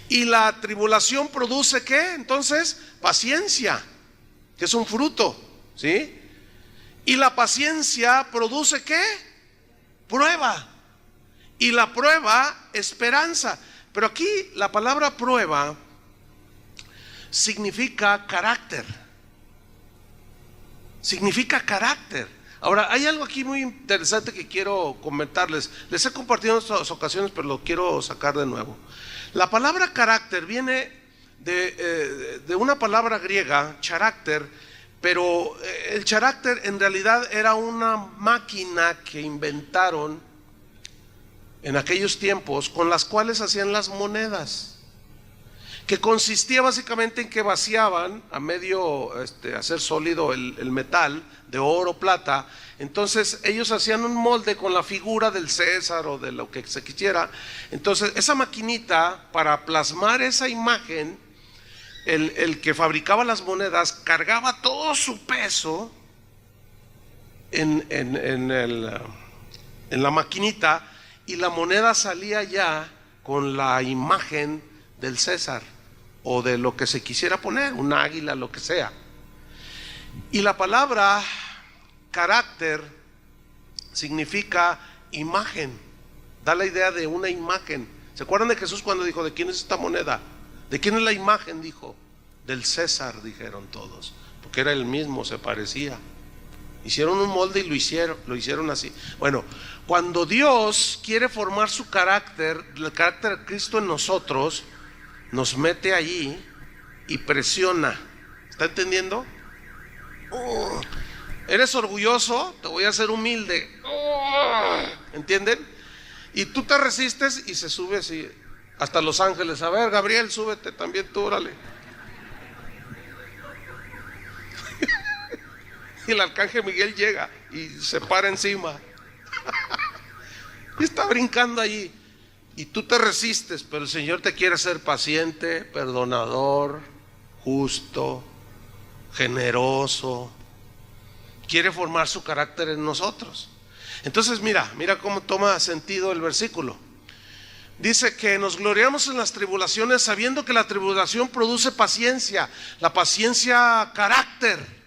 Y la tribulación produce ¿qué? Entonces, paciencia, que es un fruto, ¿sí? Y la paciencia produce ¿qué? Prueba. Y la prueba, esperanza. Pero aquí la palabra prueba significa carácter. Significa carácter. Ahora, hay algo aquí muy interesante que quiero comentarles. Les he compartido en otras ocasiones, pero lo quiero sacar de nuevo. La palabra carácter viene de una palabra griega, charácter, pero el carácter en realidad era una máquina que inventaron en aquellos tiempos con las cuales hacían las monedas, que consistía básicamente en que vaciaban a medio hacer sólido el metal de oro, plata. Entonces ellos hacían un molde con la figura del César o de lo que se quisiera. Entonces esa maquinita, para plasmar esa imagen, el que fabricaba las monedas cargaba todo su peso en la maquinita, y la moneda salía ya con la imagen del César o de lo que se quisiera poner, un águila, lo que sea. Y la palabra carácter significa imagen, da la idea de una imagen. ¿Se acuerdan de Jesús cuando dijo, ¿de quién es esta moneda? ¿De quién es la imagen? Dijo, del César, dijeron todos, porque era el mismo, se parecía. Hicieron un molde y lo hicieron así. Bueno, cuando Dios quiere formar su carácter, el carácter de Cristo en nosotros, nos mete allí y presiona. ¿Está entendiendo? ¿Eres orgulloso? Te voy a hacer humilde. ¿Entienden? Y tú te resistes y se sube así hasta los ángeles. A ver, Gabriel, súbete también tú, órale. Y el arcángel Miguel llega y se para encima y está brincando allí, y tú te resistes, pero el Señor te quiere ser paciente, perdonador, justo, generoso. Quiere formar su carácter en nosotros. Entonces mira cómo toma sentido el versículo. Dice que nos gloriamos en las tribulaciones, sabiendo que la tribulación produce paciencia, la paciencia carácter.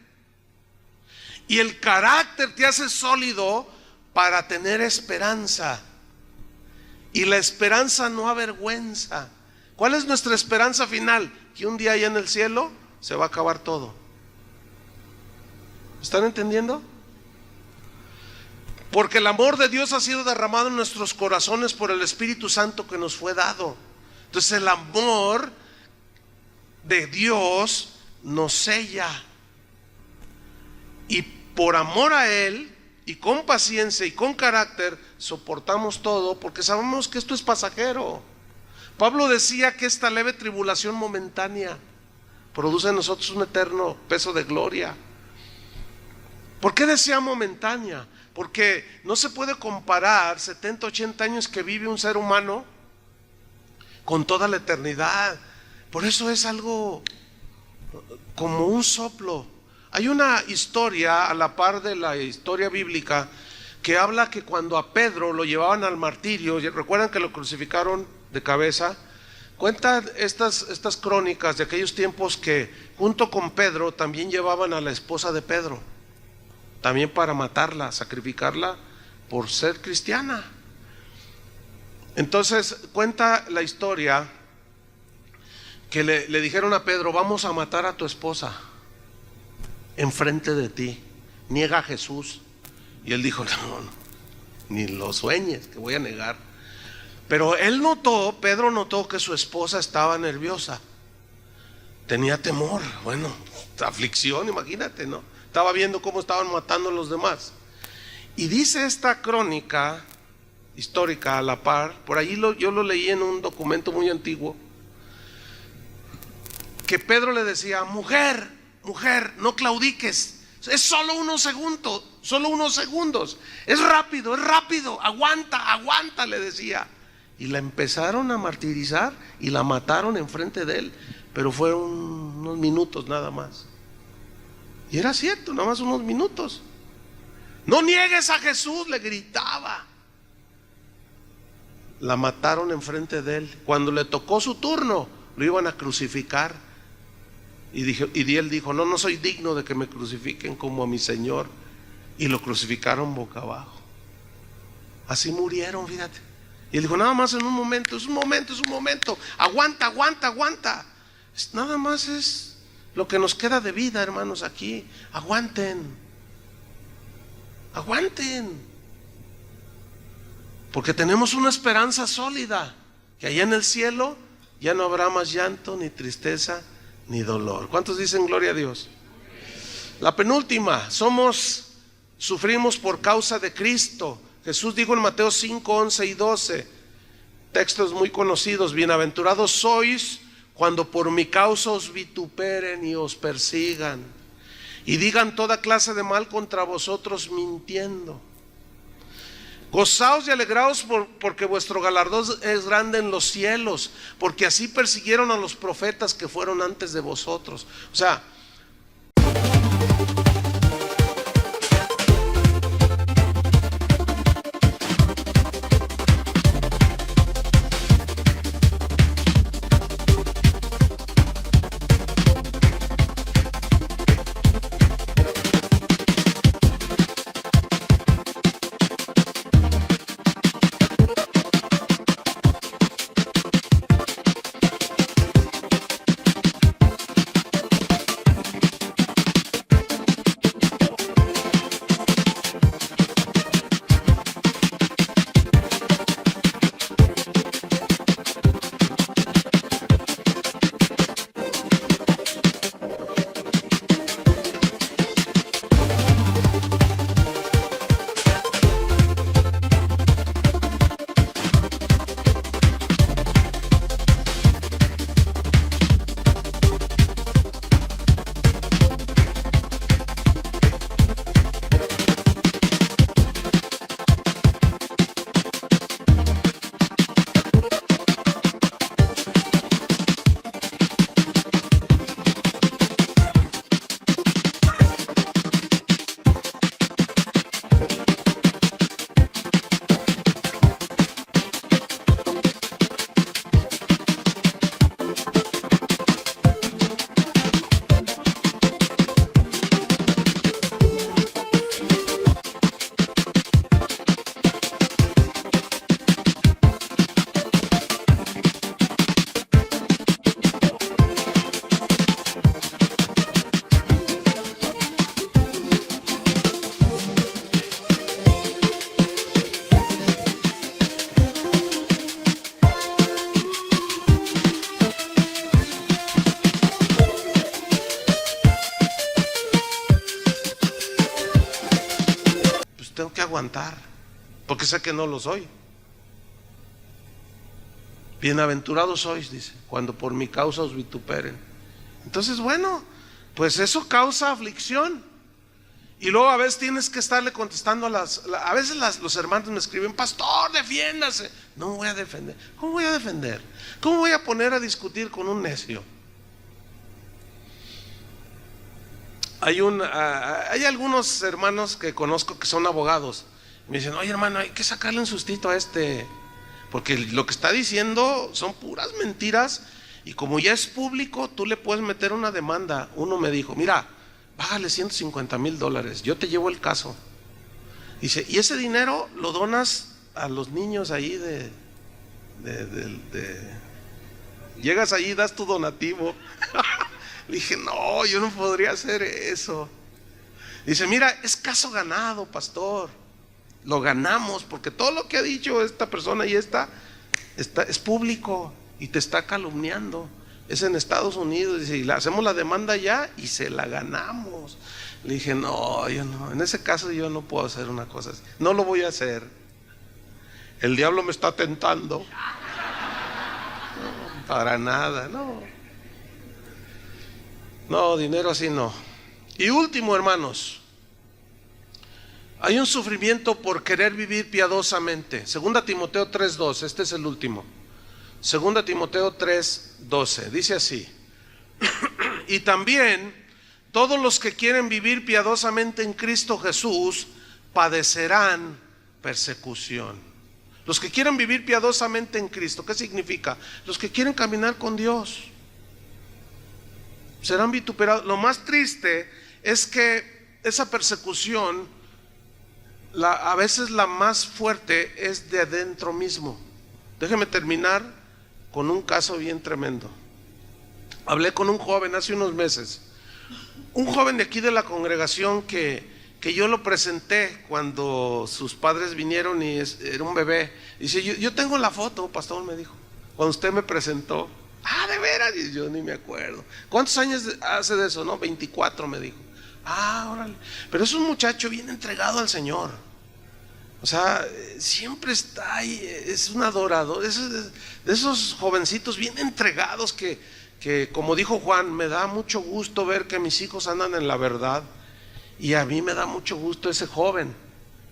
Y el carácter te hace sólido para tener esperanza. Y la esperanza no avergüenza. ¿Cuál es nuestra esperanza final? Que un día allá en el cielo se va a acabar todo. ¿Están entendiendo? Porque el amor de Dios ha sido derramado en nuestros corazones por el Espíritu Santo que nos fue dado. Entonces el amor de Dios nos sella. Y por amor a Él, y con paciencia y con carácter, soportamos todo, porque sabemos que esto es pasajero. Pablo decía que esta leve tribulación momentánea produce en nosotros un eterno peso de gloria. ¿Por qué decía momentánea? Porque no se puede comparar 70, 80 años que vive un ser humano con toda la eternidad. Por eso es algo como un soplo. Hay una historia a la par de la historia bíblica que habla que cuando a Pedro lo llevaban al martirio, recuerdan que lo crucificaron de cabeza. Cuenta estas crónicas de aquellos tiempos que junto con Pedro también llevaban a la esposa de Pedro, también para matarla, sacrificarla por ser cristiana. Entonces cuenta la historia que le dijeron a Pedro: vamos a matar a tu esposa enfrente de ti, niega a Jesús. Y él dijo: no, ni lo sueñes, que voy a negar. Pero Pedro notó que su esposa estaba nerviosa, tenía temor, bueno, aflicción, imagínate, ¿no? Estaba viendo cómo estaban matando a los demás. Y dice esta crónica histórica a la par, por ahí yo lo leí en un documento muy antiguo, que Pedro le decía: mujer, no claudiques, es solo unos segundos, es rápido, aguanta, le decía. Y la empezaron a martirizar y la mataron enfrente de él, pero fueron unos minutos nada más. Y era cierto, nada más unos minutos. No niegues a Jesús, le gritaba. La mataron enfrente de él. Cuando le tocó su turno, lo iban a crucificar. Y él dijo: no soy digno de que me crucifiquen como a mi Señor. Y lo crucificaron boca abajo. Así murieron, fíjate. Y él dijo: nada más en un momento, es un momento. Aguanta. Nada más es lo que nos queda de vida, hermanos, aquí. Aguanten. Porque tenemos una esperanza sólida, que allá en el cielo ya no habrá más llanto, ni tristeza, ni dolor. ¿Cuántos dicen gloria a Dios? La penúltima, sufrimos por causa de Cristo. Jesús dijo en Mateo 5, 11 y 12, textos muy conocidos: bienaventurados sois cuando por mi causa os vituperen y os persigan y digan toda clase de mal contra vosotros mintiendo. Gozaos y alegraos porque vuestro galardón es grande en los cielos, porque así persiguieron a los profetas que fueron antes de vosotros. O sea, aguantar, porque sé que no lo soy. Bienaventurados sois, dice, cuando por mi causa os vituperen. Entonces, bueno, pues eso causa aflicción. Y luego a veces tienes que estarle contestando a veces los hermanos me escriben: pastor, defiéndase. No me voy a defender. ¿Cómo voy a defender? ¿Cómo voy a poner a discutir con un necio? Hay algunos hermanos que conozco que son abogados. Me dicen: oye, hermano, hay que sacarle un sustito a este, porque lo que está diciendo son puras mentiras, y como ya es público, tú le puedes meter una demanda. Uno me dijo: mira, págale $150,000, yo te llevo el caso. Dice: y ese dinero lo donas a los niños ahí llegas allí, das tu donativo. Le dije: no, yo no podría hacer eso. Dice: mira, es caso ganado, pastor. Lo ganamos, porque todo lo que ha dicho esta persona y es público, y te está calumniando. Es en Estados Unidos. Dice: y le hacemos la demanda ya y se la ganamos. Le dije: no, yo no, en ese caso yo no puedo hacer una cosa así. No lo voy a hacer. El diablo me está tentando. No, para nada, no. No, dinero así no. Y último, hermanos, hay un sufrimiento por querer vivir piadosamente. 2 Timoteo 3:12, este es el último. 2 Timoteo 3:12, dice así: y también todos los que quieren vivir piadosamente en Cristo Jesús padecerán persecución. Los que quieren vivir piadosamente en Cristo, ¿qué significa? Los que quieren caminar con Dios serán vituperados. Lo más triste es que esa persecución, a veces la más fuerte, es de adentro mismo. Déjeme terminar con un caso bien tremendo. Hablé con un joven hace unos meses, un joven de aquí de la congregación que yo lo presenté cuando sus padres vinieron y era un bebé. Dice: yo tengo la foto, pastor, me dijo, cuando usted me presentó. Ah, ¿de veras? Y yo ni me acuerdo. ¿Cuántos años hace de eso? No, 24, me dijo. Ah, órale. Pero es un muchacho bien entregado al Señor. O sea, siempre está ahí, es un adorador, de esos jovencitos bien entregados que como dijo Juan, me da mucho gusto ver que mis hijos andan en la verdad. Y a mí me da mucho gusto ese joven,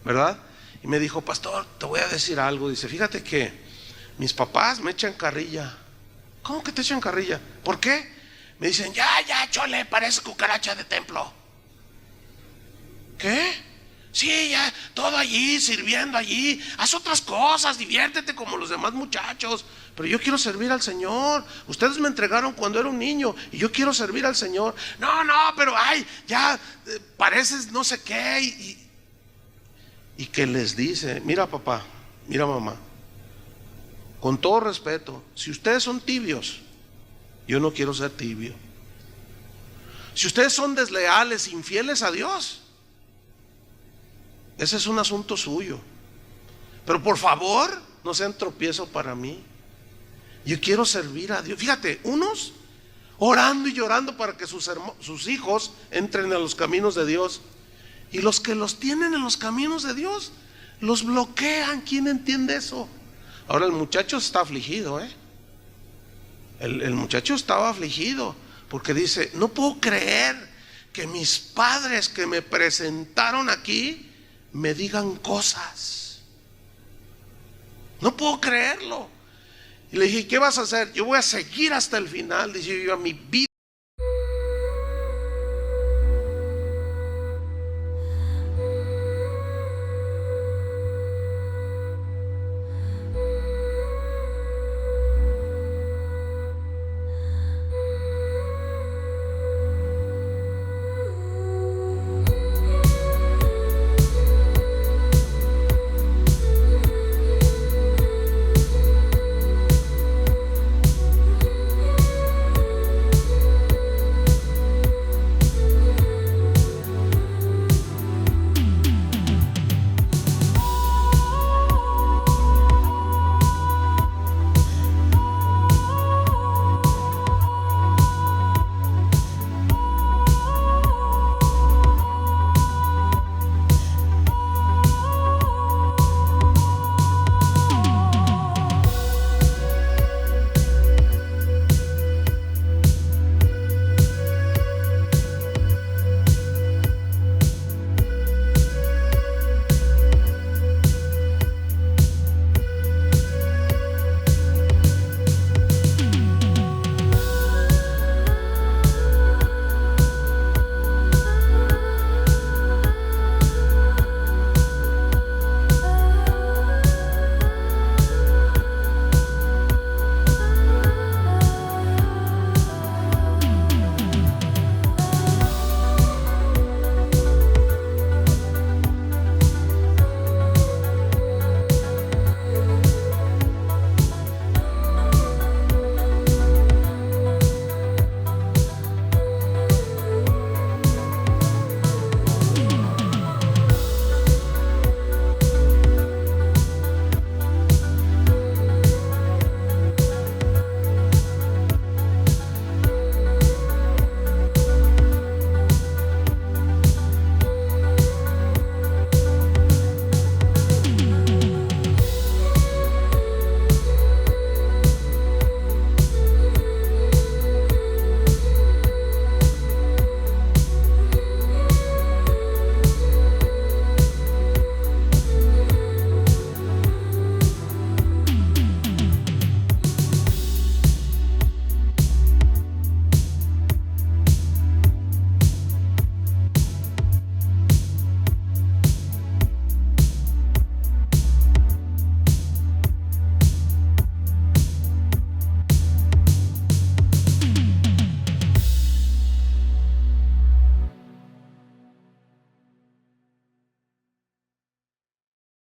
¿verdad? Y me dijo: pastor, te voy a decir algo. Dice: fíjate que mis papás me echan carrilla. ¿Cómo que te echan carrilla? ¿Por qué? Me dicen: ya, chole, parece cucaracha de templo. ¿Qué? Sí, ya, todo allí, sirviendo allí. Haz otras cosas, diviértete como los demás muchachos. Pero yo quiero servir al Señor. Ustedes me entregaron cuando era un niño y yo quiero servir al Señor. No, pero ay, ya pareces no sé qué. Y que les dice: mira, papá, mira, mamá, con todo respeto, si ustedes son tibios, yo no quiero ser tibio. Si ustedes son desleales, infieles a Dios, ese es un asunto suyo. Pero por favor, no sean tropiezo para mí. Yo quiero servir a Dios. Fíjate, unos orando y llorando para que sus hijos entren a los caminos de Dios, y los que los tienen en los caminos de Dios los bloquean. ¿Quién entiende eso? Ahora el muchacho está afligido, el muchacho estaba afligido porque dice: no puedo creer que mis padres que me presentaron aquí me digan cosas. No puedo creerlo. Y le dije: ¿qué vas a hacer? Yo voy a seguir hasta el final. Dice: yo, mi vida